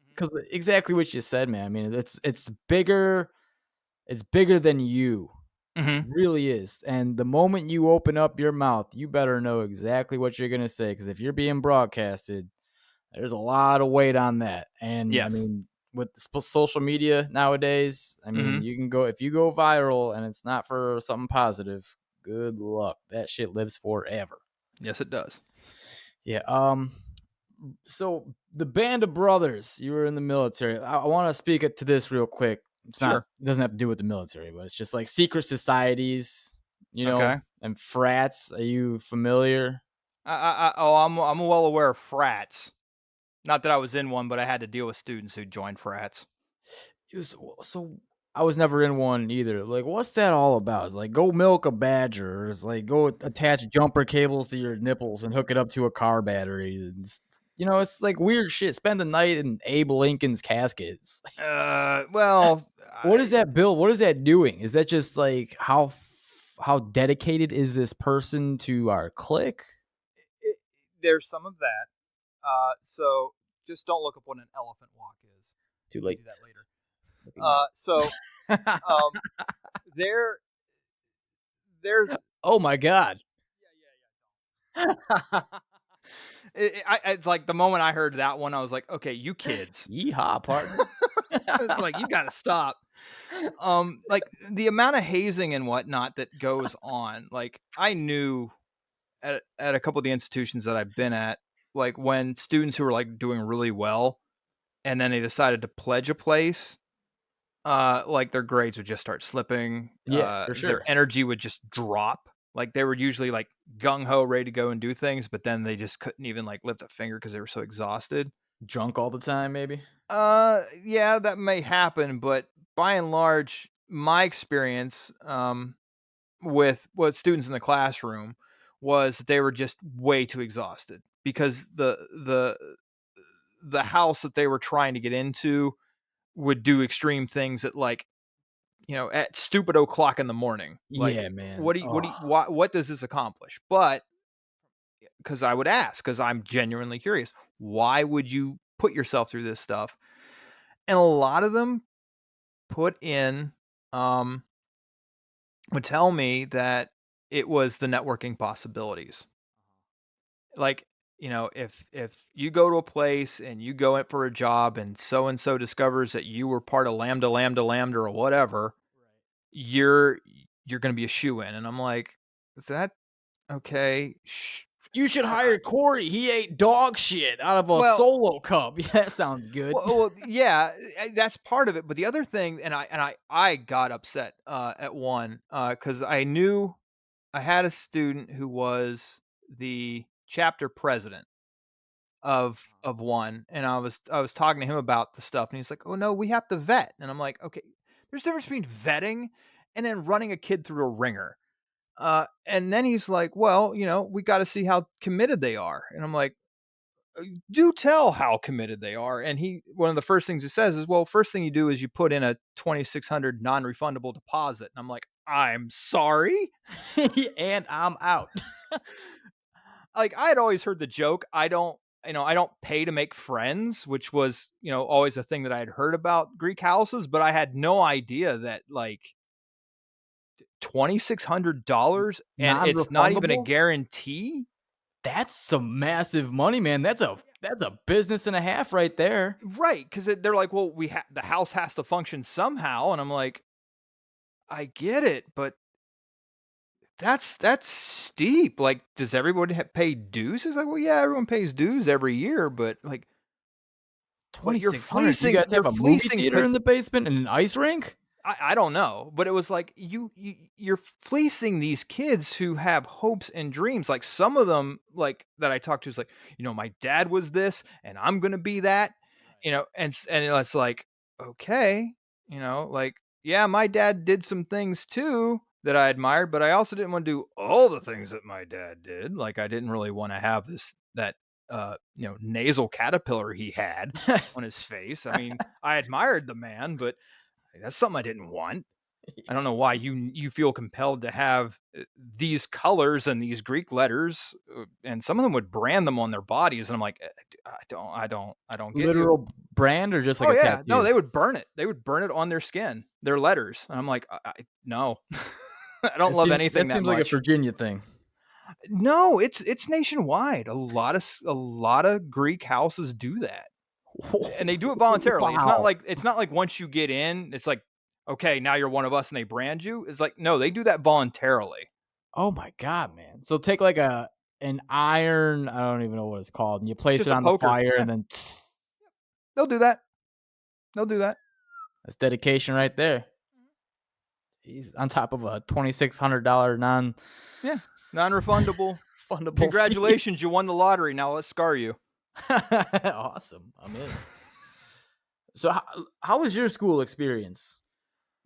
Because exactly what you said, man. I mean, it's bigger. It's bigger than you. It Hmm. really is. And the moment you open up your mouth, you better know exactly what you're gonna say. Because if you're being broadcasted, there's a lot of weight on that. And I Yes. mean, with social media nowadays, I mean, Hmm. you can go if you go viral and it's not for something positive. Good luck. That shit lives forever. Yes, it does. Yeah. So the band of brothers, you were in the military. I want to speak to this real quick. It's not, Sure. it doesn't have to do with the military, but it's just like secret societies, Okay. and frats. Are you familiar? I'm well aware of frats. Not that I was in one, but I had to deal with students who joined frats. It was, so I was never in one either. Like, what's that all about? It's like go milk a badger. Or it's like go attach jumper cables to your nipples and hook it up to a car battery. It's like weird shit. Spend the night in Abe Lincoln's casket. It's like, Well, what is that, Bill? What is that doing? Is that just like how dedicated is this person to our clique? it, there's some of that. So just don't look up what an elephant walk is. Too We can late. do that later. Looking now. So um, there, there's Oh my god. it's like the moment I heard that one, I was like, okay, you kids. Yeehaw, partner. It's like you got to stop. Like the amount of hazing and whatnot that goes on. Like I knew at a couple of the institutions that I've been at, like when students who were like doing really well and then they decided to pledge a place, like their grades would just start slipping. Yeah, for Their sure. energy would just drop. Like they were usually like gung ho, ready to go and do things, but then they just couldn't even like lift a finger because they were so exhausted. Drunk all the time, maybe. Yeah, that may happen, but by and large, my experience with students in the classroom. was that they were just way too exhausted because the house that they were trying to get into would do extreme things at like, at stupid o'clock in the morning. Like, Yeah, man. Oh, what does this accomplish? But because I would ask, because I'm genuinely curious, why would you put yourself through this stuff? And a lot of them put in, um, would tell me that it was the networking possibilities. Like, if you go to a place and you go in for a job and so discovers that you were part of lambda or whatever, you're going to be a shoe in. And I'm like, is that okay? you should hire Corey. He ate dog shit out of a Well, solo cup. Yeah, that sounds good. yeah, that's part of it. But the other thing, and I got upset at one because I knew I had a student who was the chapter president of one, and I was talking to him about the stuff, and he's like, "Oh no, we have to vet," and I'm like, "Okay, there's a difference between vetting and then running a kid through a ringer." And then he's like, "Well, we got to see how committed they are," and I'm like, "Do tell how committed they are." And one of the first things he says is, "Well, first thing you do is you put in a 2,600 non-refundable deposit," and I'm like, "I'm sorry." And I'm out. Like, I had always heard the joke, I don't pay to make friends, which was, always a thing that I had heard about Greek houses, but I had no idea that like $2,600 and it's not even a Non-refundable? guarantee. That's some massive money, man. That's a business and a half right there. Right, because they're like, well, the house has to function somehow, and I'm like, I get it, but that's steep. Like, does everybody pay dues? It's like, well, yeah, everyone pays dues every year, but like, but 2,600. You guys you're have a movie fleecing. theater in the basement and an ice rink? I don't know, but it was like you're fleecing these kids who have hopes and dreams. Like some of them, like that I talked to, is like, my dad was this, and I'm gonna be that, and it's like, okay, like, yeah, my dad did some things too that I admired, but I also didn't want to do all the things that my dad did. Like I didn't really want to have that nasal caterpillar he had on his face. I mean, I admired the man, but that's something I didn't want. I don't know why you feel compelled to have these colors and these Greek letters, and some of them would brand them on their bodies, and I'm like, I don't get you." Literal brand or just like Oh a yeah, no, tattoo? they would burn it. They would burn it on their skin, their letters, and I'm like, no, I don't love anything That that seems like a much. Virginia thing. No, it's nationwide. A lot of Greek houses do that. And they do it voluntarily. Wow. It's not like once you get in, it's like, okay, now you're one of us and they brand you. It's like, no, they do that voluntarily. Oh my god, man. So take like an iron, I don't even know what it's called, and you place Just it a on the poker. fire Yeah, and then they'll do that. They'll do that. that's dedication right there. He's on top of a $2,600 Yeah. Non-refundable. non-fundable fee. Congratulations, you won the lottery. Now let's scar you. Awesome. I'm in. So how was your school experience?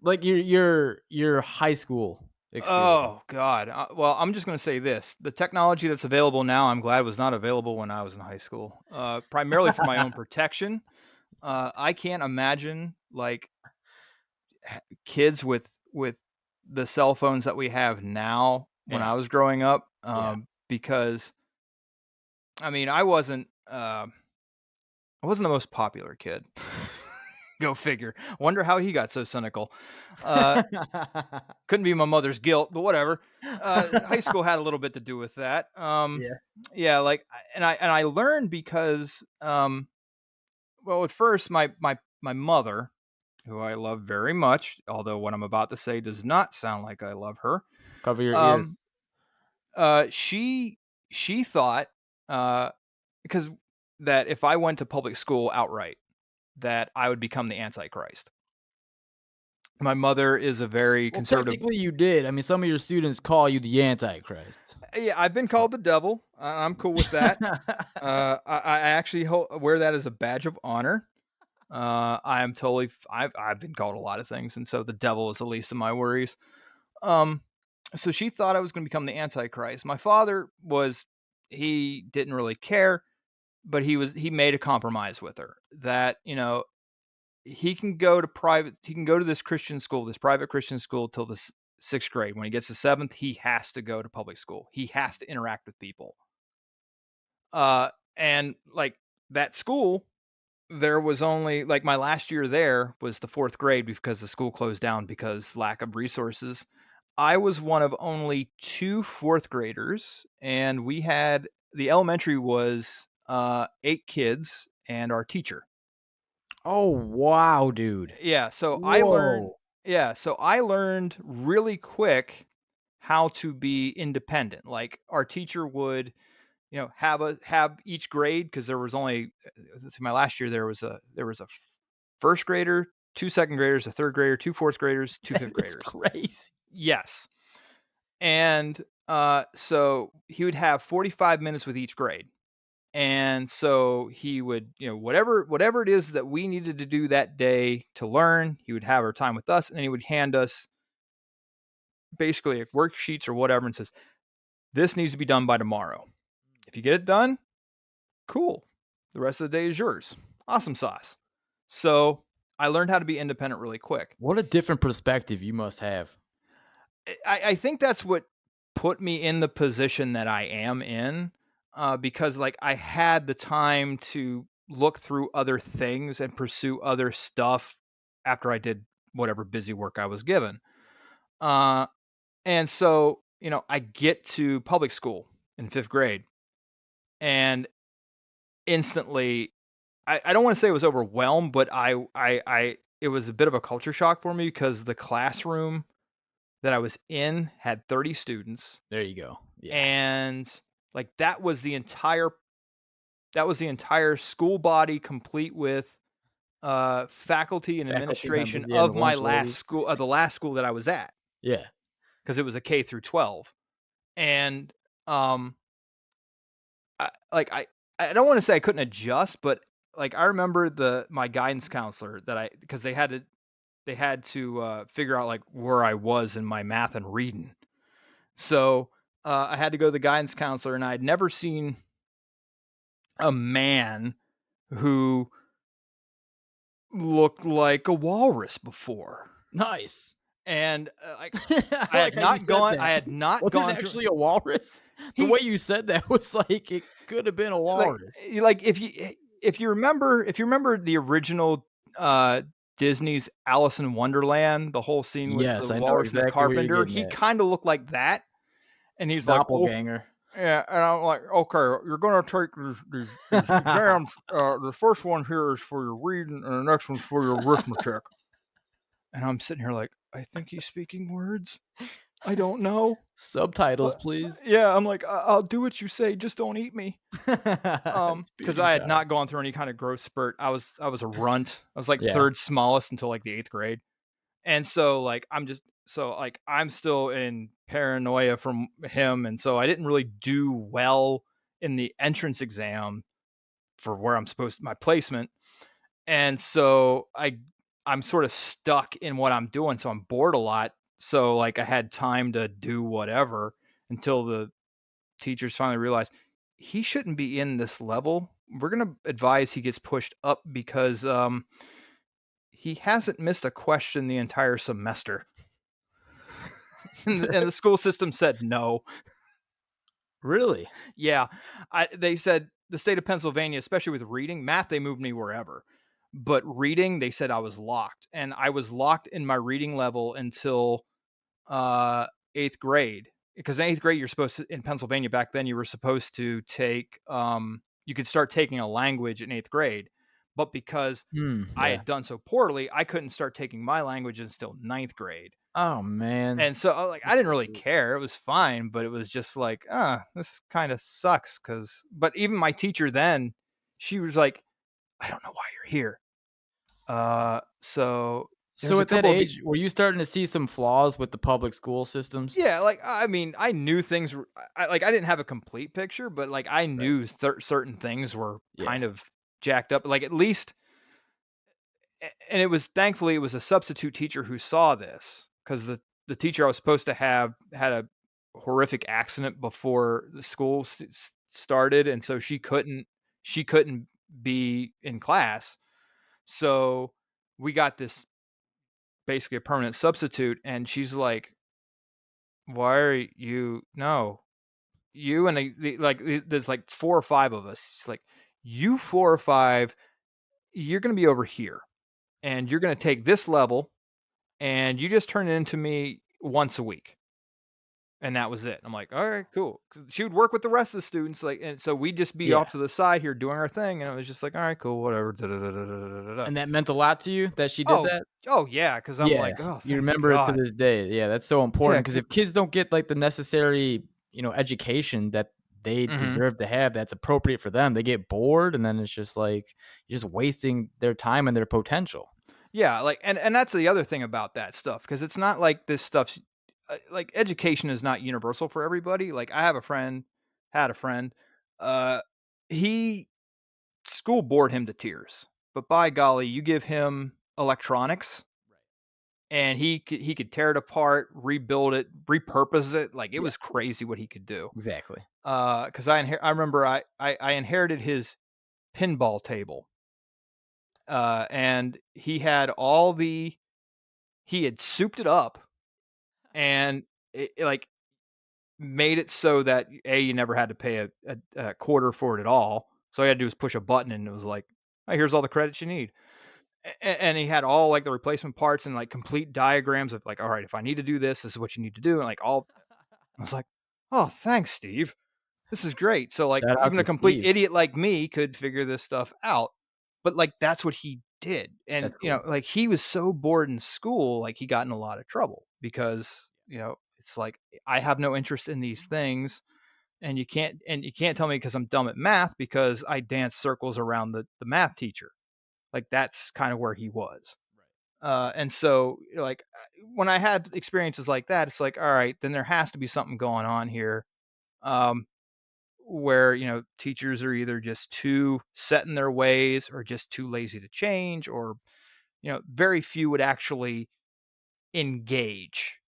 Like your high school Oh experience. God. Well, I'm just going to say this: the technology that's available now, I'm glad was not available when I was in high school. Primarily for my own protection. I can't imagine like kids with the cell phones that we have now when Yeah. I was growing up, Yeah. because I mean I wasn't the most popular kid. Go figure. Wonder how he got so cynical. Uh, couldn't be my mother's guilt, but whatever. High school had a little bit to do with that. Yeah. Yeah, like, and I learned because, well, at first my mother, who I love very much, although what I'm about to say does not sound like I love her. Cover your ears. Um, she thought, uh, because that if I went to public school outright, that I would become the Antichrist. My mother is a very Well, conservative. technically you did. I mean, some of your students call you the Antichrist. Yeah, I've been So called the devil. I'm cool with that. I actually wear that as a badge of honor. I am totally. I've been called a lot of things, and so the devil is the least of my worries. Um, So she thought I was going to become the Antichrist. My father he didn't really care, but he made a compromise with her that, he can go to this Christian school, this private Christian school till the sixth grade. When he gets to seventh, he has to go to public school. He has to interact with people. And like that school, there was only like my last year there was the fourth grade because the school closed down because lack of resources. I was one of only two fourth graders, and we had the elementary was 8 kids and our teacher. Oh wow, dude. Yeah, so I learned Whoa. yeah, so I learned really quick how to be independent. Like our teacher would, have each grade because there was only let's see, my last year there was a first grader, two second graders, a third grader, two fourth graders, two That fifth is graders. crazy. Yes. And so he would have 45 minutes with each grade. And so he would, whatever it is that we needed to do that day to learn, he would have our time with us, and then he would hand us basically like worksheets or whatever and says, this needs to be done by tomorrow. If you get it done, cool. The rest of the day is yours. Awesome sauce. So I learned how to be independent really quick. What a different perspective you must have. I think that's what put me in the position that I am in, because like I had the time to look through other things and pursue other stuff after I did whatever busy work I was given. Uh, and so, I get to public school in fifth grade, and instantly, I don't want to say it was overwhelmed, but it was a bit of a culture shock for me because the classroom that I was in had 30 students, There you go. Yeah. and like that was the entire school body complete with faculty and Faculty members, administration yeah, the of my lunch last lady. school of the last school that I was at, Yeah. because it was a K through 12. And um I don't want to say I couldn't adjust, but like I remember my guidance counselor that I because they had to figure out like where I was in my math and reading. So I had to go to the guidance counselor, and I'd never seen a man who looked like a walrus before. Nice. And I like how you said I that. had not Wasn't it gone through actually a walrus? The he way you said that was like it could have been a like walrus. like if you remember the original uh Disney's Alice in Wonderland, the whole scene with the Yes, I know walrus and the exactly where you're carpenter, getting he at. kind of looked like that. And he's like, "Oh, Doppelganger. yeah," and I'm like, "Okay, you're gonna take these exams. The first one here is for your reading, and the next one's for your arithmetic." And I'm sitting here like, I think he's speaking words. I don't know. Subtitles, please. Yeah, I'm like, I'll do what you say, just don't eat me." It's Because feeding I had time. not gone through any kind of growth spurt. I was a runt. I was like Yeah. third smallest until like the eighth grade. And so like I'm still in paranoia from him, and so I didn't really do well in the entrance exam for where I'm supposed my placement. And so I'm sort of stuck in what I'm doing, so I'm bored a lot. So like I had time to do whatever until the teachers finally realized he shouldn't be in this level. We're going to advise he gets pushed up because he hasn't missed a question the entire semester. And the school system said no. Really? Yeah, they said the state of Pennsylvania, especially with reading, math, they moved me wherever. But reading, they said I was locked, and I was locked in my reading level until eighth grade. Because in eighth grade, you're supposed to in Pennsylvania back then, you were supposed to take you could start taking a language in eighth grade, but because I Yeah. had done so poorly, I couldn't start taking my language until ninth grade. Oh man. And so like I That's didn't so really sweet. care. It was fine, but it was just like, this kind of sucks. But even my teacher then, she was like, I don't know why you're here. So there's So a at that couple of age, were you starting to see some flaws with the public school systems? yeah, like I mean, I knew things were I didn't have a complete picture, but like I Right. knew certain things were Yeah. kind of jacked up. Like at least, and it was thankfully it was a substitute teacher who saw this because the teacher I was supposed to have had a horrific accident before the school started, and so she couldn't be in class. So we got this basically a permanent substitute, and she's like, "Why are you no you and there's like 4 or 5 of us." She's like, "You 4 or 5, you're going to be over here, and you're going to take this level, and you just turn it into me once a week." And that was it. I'm like, all right, cool. 'Cause she would work with the rest of the students, like, and so we'd just be Yeah. off to the side here doing our thing, and it was just like, all right, cool, whatever. Da, da, da, da, da, da, da, da. And that meant a lot to you that she did Oh, that? oh yeah, because I'm Yeah, like, oh, you thank remember it to God. this day. Yeah, that's so Yeah. important because if kids don't get, like, the necessary, education that they Hmm. deserve to have that's appropriate for them, they get bored, and then it's just like, you're just wasting their time and their potential. Yeah, like, and that's the other thing about that stuff, because it's not like this stuff's like education is not universal for everybody. Like, I have a friend, had a friend, uh, he school bored him to tears, but by golly, you give him electronics and he could tear it apart, rebuild it, repurpose it. Like, it Yeah, was crazy what he could do. exactly. Because I remember I inherited his pinball table, and he had souped it up and like made it so that you never had to pay a quarter for it at all. So all you had to do was push a button, and it was like, oh, here's all the credits you need. And he had all like the replacement parts and like complete diagrams of like, all right, if I need to do this, this is what you need to do. And like all, I was like, oh, thanks, Steve. This is great. So like Shout out even a to complete Steve. idiot like me could figure this stuff out. But like that's what he did. And That's cool. like he was so bored in school, like he got in a lot of trouble because, it's like I have no interest in these things, and you can't tell me because I'm dumb at math because I dance circles around the math teacher. Like that's kind of where he was. And so, like, when I had experiences like that, it's like, all right, then there has to be something going on here, um, where teachers are either just too set in their ways or just too lazy to change, or very few would actually engage.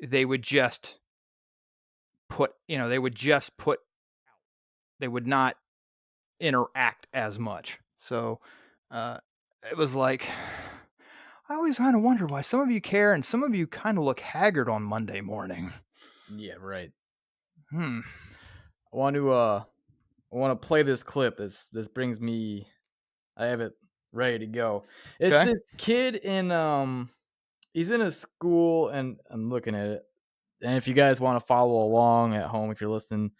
They would just put, they would not interact as much. So uh, it was like, I always kind of wonder why some of you care and some of you kind of look haggard on Monday morning. Yeah, right. Hmm. I want to play this clip. This brings me. I have it ready to go. It's Okay. this kid he's in a school, and I'm looking at it. And if you guys want to follow along at home, if you're listening,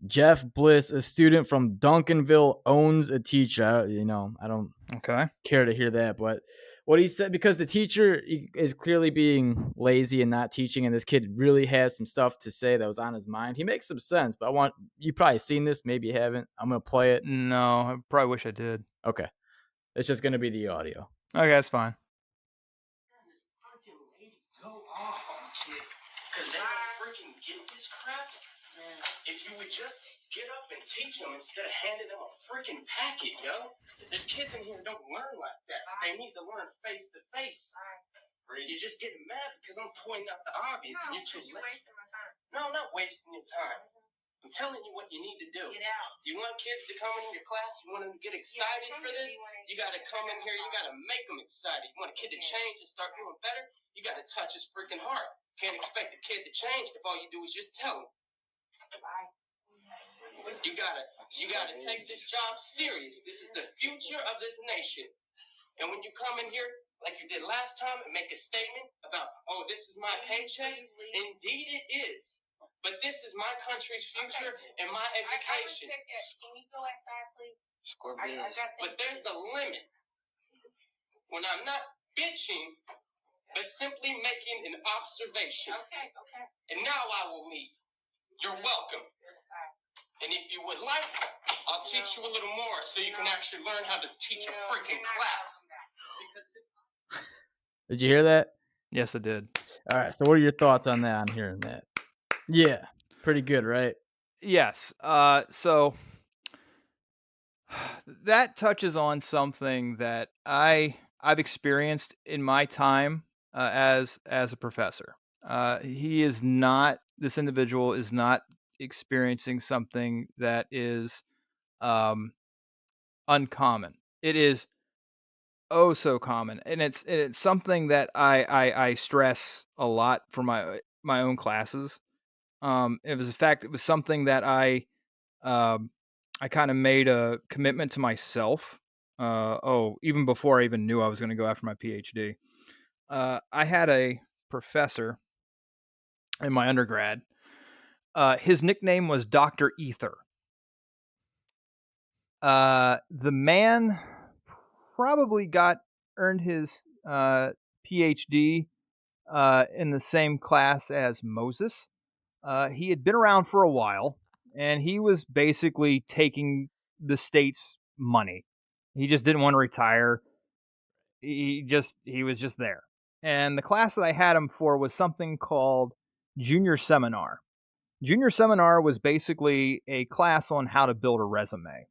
Jeff Bliss, a student from Duncanville, owns a teacher. I don't Okay. care to hear that, but what he said, because the teacher is clearly being lazy and not teaching, and this kid really has some stuff to say that was on his mind. He makes some sense, but you probably seen this, maybe you haven't. I'm gonna play it. No, I probably wish I did. Okay, it's just gonna be the audio. Okay, that's fine. Go off on kids because they don't freaking get this crap. If you would just get up and teach them instead of handing them a freaking packet, yo. There's kids in here who don't learn like that. They need to learn face to face. You're just getting mad because I'm pointing out the obvious and you're too late. No, I'm not wasting your time. I'm telling you what you need to do. Get out. You want kids to come in your class? You want them to get excited for this? You got to come in here. You got to make them excited. You want a kid to change and start doing better? You got to touch his freaking heart. Can't expect a kid to change if all you do is just tell him. You gotta take this job serious. This is the future of this nation. And when you come in here like you did last time and make a statement about, oh, this is my paycheck, indeed it is. But this is my country's future and my education. Can you go outside, please? But there's a limit. When I'm not bitching, but simply making an observation. Okay. And now I will leave. You're welcome. And if you would like, I'll teach you a little more so you can actually learn how to teach a freaking class. Did you hear that? Yes, I did. All right. So, what are your thoughts on that? On hearing that? Yeah, pretty good, right? Yes. So that touches on something that I've experienced in my time as a professor. This individual is not experiencing something that is uncommon. It is oh so common, and it's something that I stress a lot for my own classes. It was something that um, I kind of made a commitment to myself. Even before I even knew I was going to go after my PhD. I had a professor in my undergrad. His nickname was Dr. Ether. The man probably earned his PhD in the same class as Moses. He had been around for a while, and he was basically taking the state's money. He just didn't want to retire. He was just there. And the class that I had him for was something called Junior Seminar. Junior Seminar was basically a class on how to build a resume.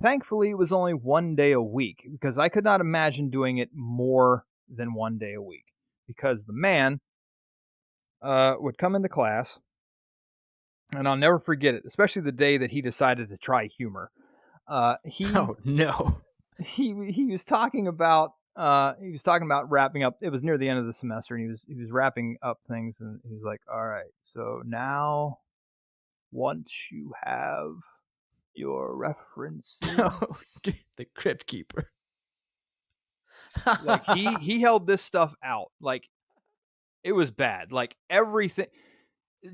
Thankfully, it was only 1 day a week because I could not imagine doing it more than 1 day a week because the man would come into class, and I'll never forget it, especially the day that he decided to try humor. He Oh no. he was talking about wrapping up. It was near the end of the semester, and he was wrapping up things, and he's like, "All right, so now once you have your references." Oh, the crypt keeper. Like he held this stuff out. Like it was bad. Like everything,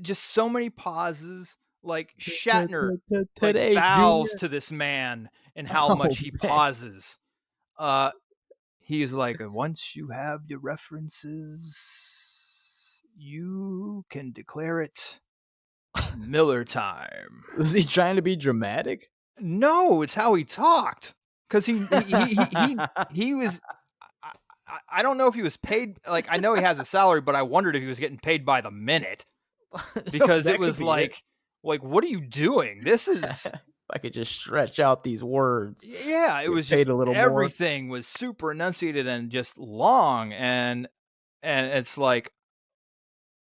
just so many pauses. Like Shatner like Today, bows Junior. to this man and how Oh much he man. pauses. He's like, once you have your references, you can declare it Miller time. Was he trying to be dramatic? No, it's how he talked. Because he was. I don't know if he was paid. Like I know he has a salary, but I wondered if he was getting paid by the minute because it That could was be it. like what are you doing? This is If I could just stretch out these words, yeah. It get was paid just a little more. everything was super enunciated and just long, and it's like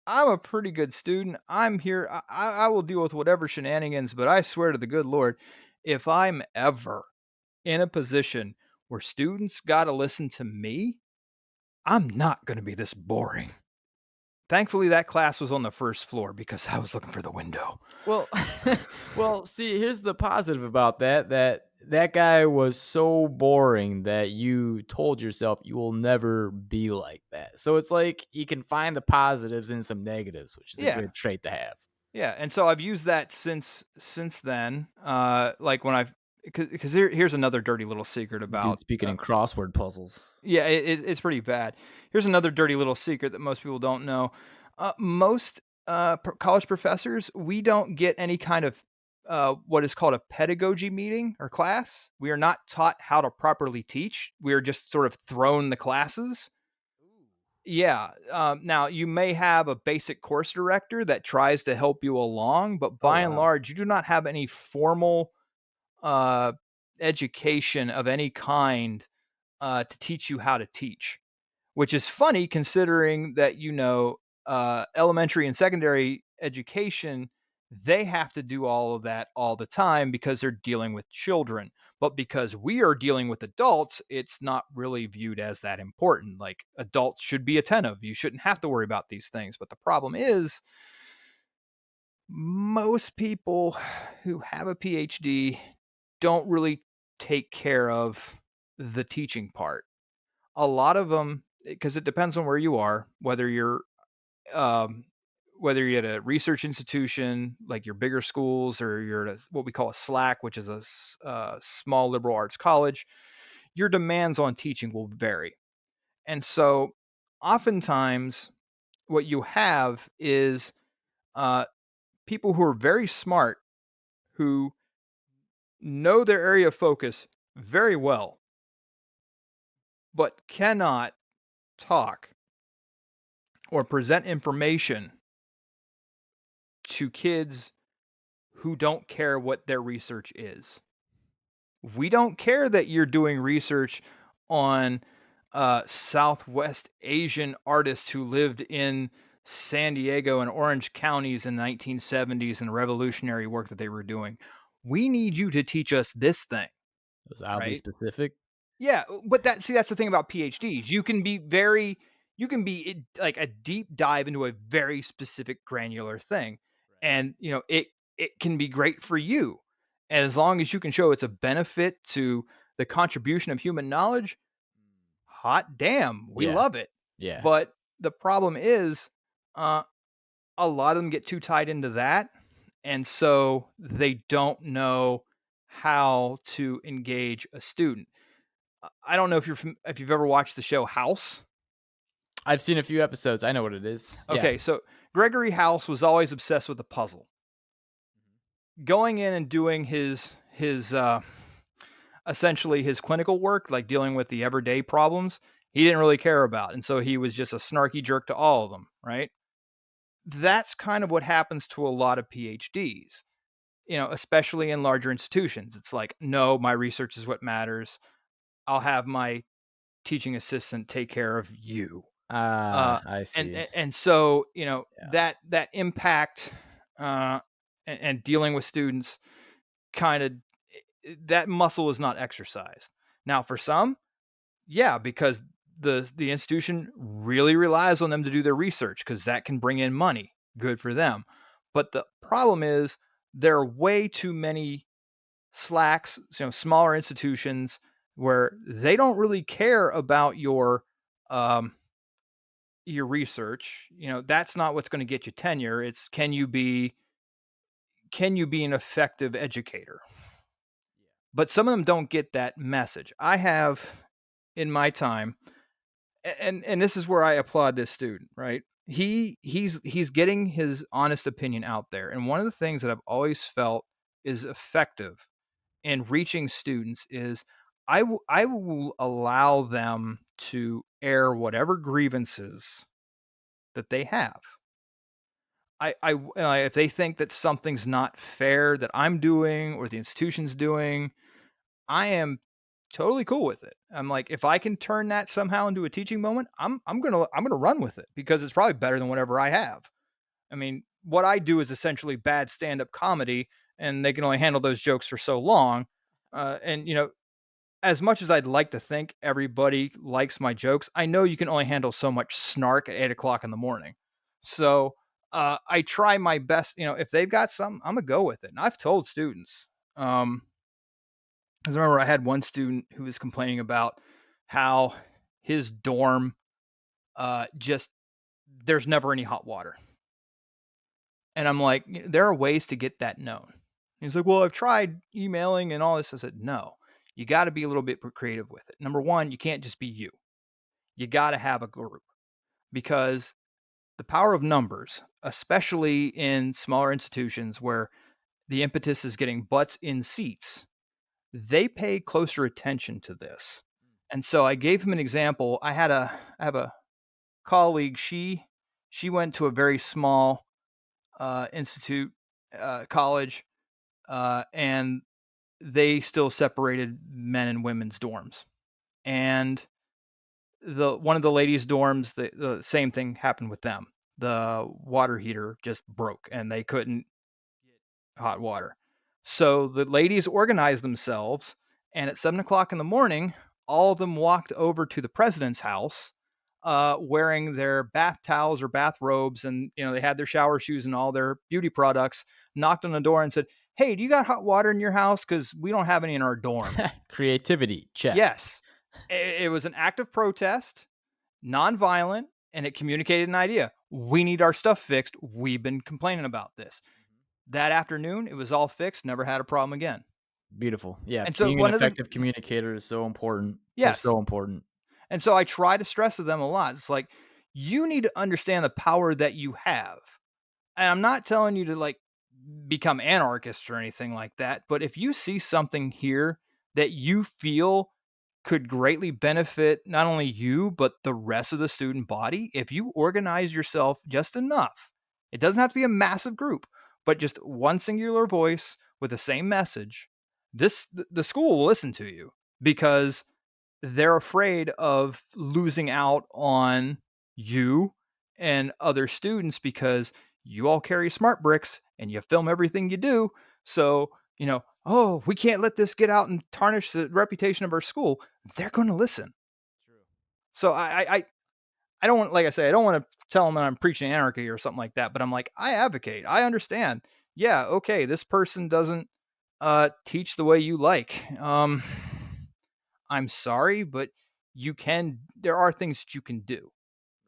I'm a pretty good student. I'm here. I will deal with whatever shenanigans, but I swear to the good Lord, if I'm ever in a position where students got to listen to me, I'm not going to be this boring. Thankfully, that class was on the first floor because I was looking for the window. Well, well, see, here's the positive about that. That guy was so boring that you told yourself you will never be like that. So it's like you can find the positives and some negatives, which is a Yeah, good trait to have. yeah, and so I've used that since then. Like when I've because here's another dirty little secret Dude about. speaking in crossword puzzles. Yeah, it's pretty bad. Here's another dirty little secret that most people don't know. Most college professors, we don't get any kind of what is called a pedagogy meeting or class. We are not taught how to properly teach. We are just sort of thrown the classes. Yeah. Now, you may have a basic course director that tries to help you along, but Oh by and wow. large, you do not have any formal uh, education of any kind to teach you how to teach, which is funny considering that elementary and secondary education, they have to do all of that all the time because they're dealing with children. But because we are dealing with adults, it's not really viewed as that important. Like adults should be attentive. You shouldn't have to worry about these things. But the problem is, most people who have a PhD don't really take care of the teaching part. A lot of them, because it depends on where you are, um, whether you're at a research institution like your bigger schools, or you're at what we call a SLAC, which is a small liberal arts college, your demands on teaching will vary. And so oftentimes what you have is uh, people who are very smart, who know their area of focus very well, but cannot talk or present information to kids who don't care what their research is. We don't care that you're doing research on Southwest Asian artists who lived in San Diego and Orange counties in the 1970s and the revolutionary work that they were doing. We need you to teach us this thing, It was oddly right? specific. Yeah, but that's the thing about PhDs. You can be like a deep dive into a very specific granular thing. And it can be great for you as long as you can show it's a benefit to the contribution of human knowledge. Hot damn, we Yeah. love it. Yeah. But the problem is, a lot of them get too tied into that, and so they don't know how to engage a student. I don't know if you've ever watched the show House. I've seen a few episodes. I know what it is. Okay, so Gregory House was always obsessed with the puzzle. Going in and doing his essentially his clinical work, like dealing with the everyday problems, he didn't really care about, and so he was just a snarky jerk to all of them, right? That's kind of what happens to a lot of PhDs, especially in larger institutions. It's like, no, my research is what matters. I'll have my teaching assistant take care of you. I and see. and so Yeah. that impact, and dealing with students, kind of, that muscle is not exercised. Now for some, yeah, because the institution really relies on them to do their research because that can bring in money. Good for them. But the problem is there are way too many slacks, smaller institutions where they don't really care about your research. That's not what's going to get you tenure. It's can you be an effective educator? But some of them don't get that message. I have, in my time, and this is where I applaud this student, right? He's getting his honest opinion out there. And one of the things that I've always felt is effective in reaching students is I will allow them to air whatever grievances that they have. If they think that something's not fair that I'm doing or the institution's doing, I am totally cool with it. I'm like, if I can turn that somehow into a teaching moment, I'm gonna run with it because it's probably better than whatever I have. I mean, what I do is essentially bad stand-up comedy, and they can only handle those jokes for so long. And as much as I'd like to think everybody likes my jokes, I know you can only handle so much snark at 8 o'clock in the morning. So I try my best. If they've got something, I'm gonna go with it. And I've told students. Because I remember I had one student who was complaining about how his dorm, just there's never any hot water. And I'm like, there are ways to get that known. He's like, well, I've tried emailing and all this. I said, no, you got to be a little bit creative with it. Number one, you can't just be you. You got to have a group, because the power of numbers, especially in smaller institutions where the impetus is getting butts in seats, they pay closer attention to this. And so I gave him an example. I have a colleague. She went to a very small institute, college, and they still separated men and women's dorms. And the one of the ladies' dorms, the same thing happened with them. The water heater just broke, and they couldn't get hot water. So the ladies organized themselves, and at 7 o'clock in the morning, all of them walked over to the president's house, wearing their bath towels or bathrobes, and they had their shower shoes and all their beauty products. Knocked on the door and said, "Hey, do you got hot water in your house? Because we don't have any in our dorm." Creativity, check. Yes, it was an act of protest, nonviolent, and it communicated an idea. We need our stuff fixed. We've been complaining about this. That afternoon, it was all fixed. Never had a problem again. Beautiful. Yeah, And so being an one of the effective communicator is so important. Is yes, so important. and so I try to stress to them a lot. It's like, you need to understand the power that you have. And I'm not telling you to like become anarchists or anything like that, but if you see something here that you feel could greatly benefit not only you but the rest of the student body, if you organize yourself just enough, it doesn't have to be a massive group, but just one singular voice with the same message, the school will listen to you, because they're afraid of losing out on you and other students because you all carry smart bricks and you film everything you do. So, oh, we can't let this get out and tarnish the reputation of our school. They're going to listen. True. So I don't want, like I say, I don't want to tell them that I'm preaching anarchy or something like that, but I'm like, I advocate. I understand. Yeah, okay, this person doesn't teach the way you like. I'm sorry, but there are things that you can do.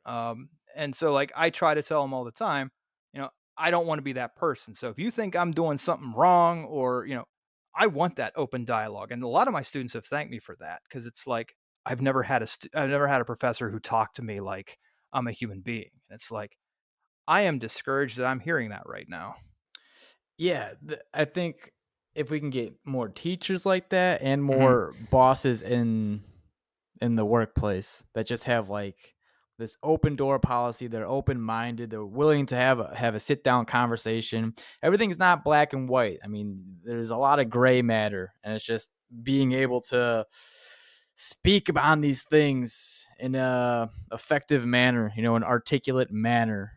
And so like I try to tell them all the time, you know, I don't want to be that person. So if you think I'm doing something wrong, or, I want that open dialogue. And a lot of my students have thanked me for that, because it's like I've never had a professor who talked to me like I'm a human being. And it's like I am discouraged that I'm hearing that right now. Yeah, I think if we can get more teachers like that and Mhm. more bosses in the workplace that just have like this open door policy, they're open minded, they're willing to have a sit down conversation. Everything's not black and white. I mean, there's a lot of gray matter, and it's just being able to speak on these things in a effective manner, an articulate manner.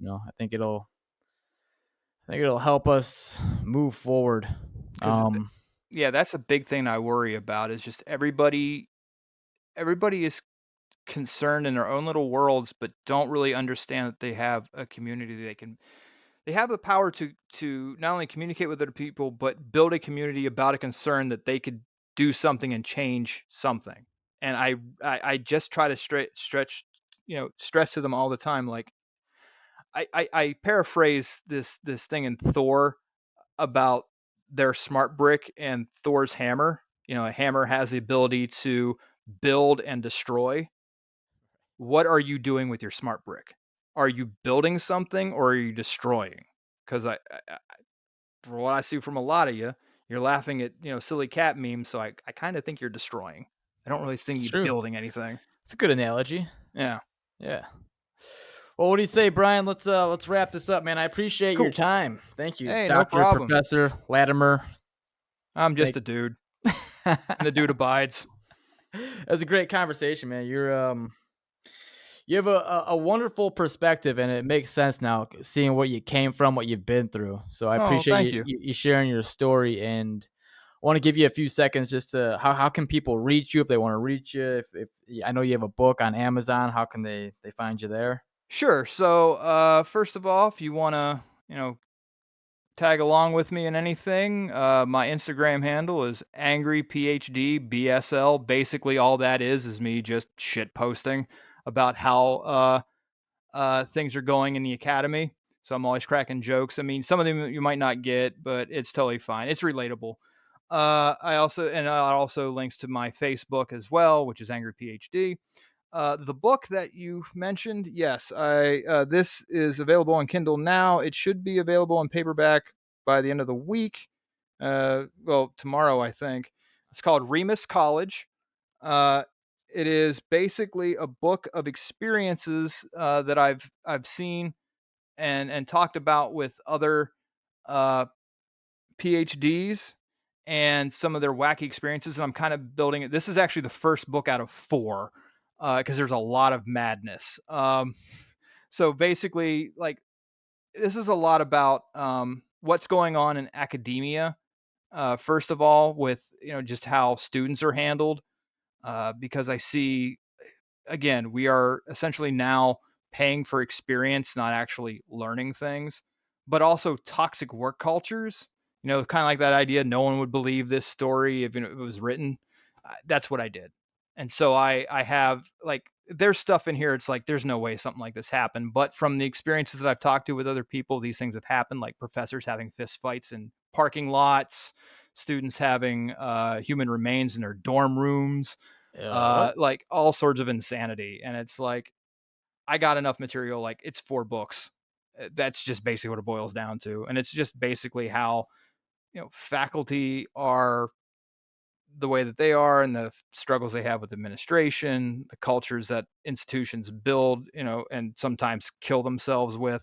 I think it'll help us move forward. Because Um, yeah, that's a big thing I worry about, is just everybody is concerned in their own little worlds, but don't really understand that they have a community they have the power to not only communicate with other people, but build a community about a concern that they could do something and change something. And I just try to stress to them all the time. Like I paraphrase this thing in Thor about their smart brick and Thor's hammer. A hammer has the ability to build and destroy. What are you doing with your smart brick? Are you building something, or are you destroying? Because for what I see from a lot of you, you're laughing at silly cat memes. So I kind of think you're destroying. I don't really think it's you're true. building anything. It's a good analogy. Yeah, Yeah. Well, what do you say, Brian? Let's wrap this up, man. I appreciate your cool. time. Thank you, Hey, no Doctor problem. Professor Latimer. I'm just Thank. a dude, and the dude abides. That's a great conversation, man. You have a wonderful perspective, and it makes sense now, seeing what you came from, what you've been through. So I Oh, appreciate thank you you. you sharing your story, and I want to give you a few seconds just to how can people reach you if they want to reach you? If I know you have a book on Amazon, how can they find you there? Sure. So, first of all, if you want to, tag along with me in anything, my Instagram handle is angryphdbsl. Basically, all that is me just shit posting about how things are going in the academy. So I'm always cracking jokes. I mean, some of them you might not get, but it's totally fine. It's relatable. I also links to my Facebook as well, which is Angry PhD. The book that you mentioned, yes, I this is available on Kindle now. It should be available on paperback by the end of the week. Well, tomorrow I think. It's called Remus College. Uh, it is basically a book of experiences that I've seen and talked about with other uh, PhDs and some of their wacky experiences. And I'm kind of building it. This is actually the first book out of four, because there's a lot of madness. So basically, like, this is a lot about what's going on in academia. First of all, with just how students are handled, because I see, again, we are essentially now paying for experience, not actually learning things, but also toxic work cultures. Kind of like that idea, no one would believe this story if it was written. That's what I did. And so I have, like, there's stuff in here. It's like, there's no way something like this happened. But from the experiences that I've talked to with other people, these things have happened, like professors having fist fights in parking lots, students having human remains in their dorm rooms, What? like all sorts of insanity. And it's like, I got enough material. Like, it's 4 books. That's just basically what it boils down to. And it's just basically how, faculty are the way that they are, and the struggles they have with administration, the cultures that institutions build, and sometimes kill themselves with.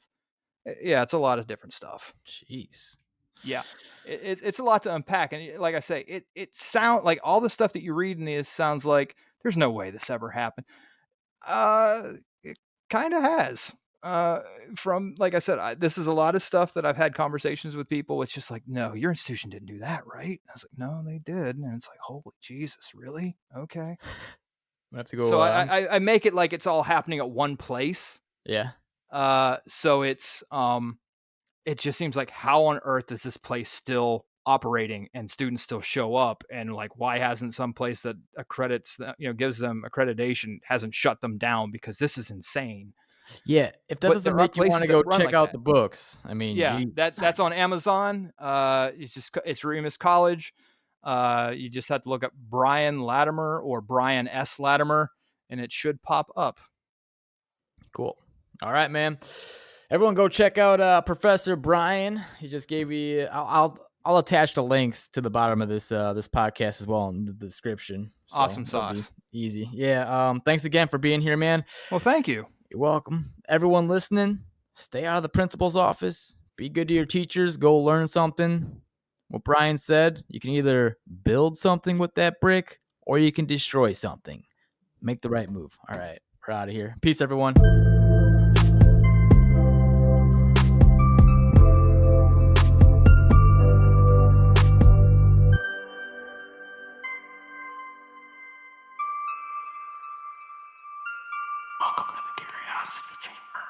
Yeah, it's a lot of different stuff. Jeez. Yeah, it's a lot to unpack. And like I say, it sounds like all the stuff that you read in this sounds like there's no way this ever happened. Uh, kind of has. From, like I said, this is a lot of stuff that I've had conversations with people. It's just like, no, your institution didn't do that, right? I was like, no, they did. And it's like, holy Jesus, really? Okay. I have to So go. I make it like it's all happening at one place. Yeah. So it just seems like, how on earth is this place still operating and students still show up? And like, why hasn't some place that accredits, gives them accreditation, hasn't shut them down? Because this is insane. Yeah. If that But doesn't there are make you want places to that go run check like out that. the books, I mean, Yeah, gee. that's on Amazon. It's Remus College. You just have to look up Brian Latimer or Brian S. Latimer, and it should pop up. Cool. All right, man. Everyone, go check out Professor Brian. He just gave me. I'll attach the links to the bottom of this podcast as well in the description. So Awesome it'll be sauce. easy. Yeah. Thanks again for being here, man. Well, thank you. You're welcome. Everyone listening, stay out of the principal's office. Be good to your teachers. Go learn something. What Brian said, you can either build something with that brick or you can destroy something. Make the right move. All right. We're out of here. Peace, everyone. Welcome to the Curiosity Chamber.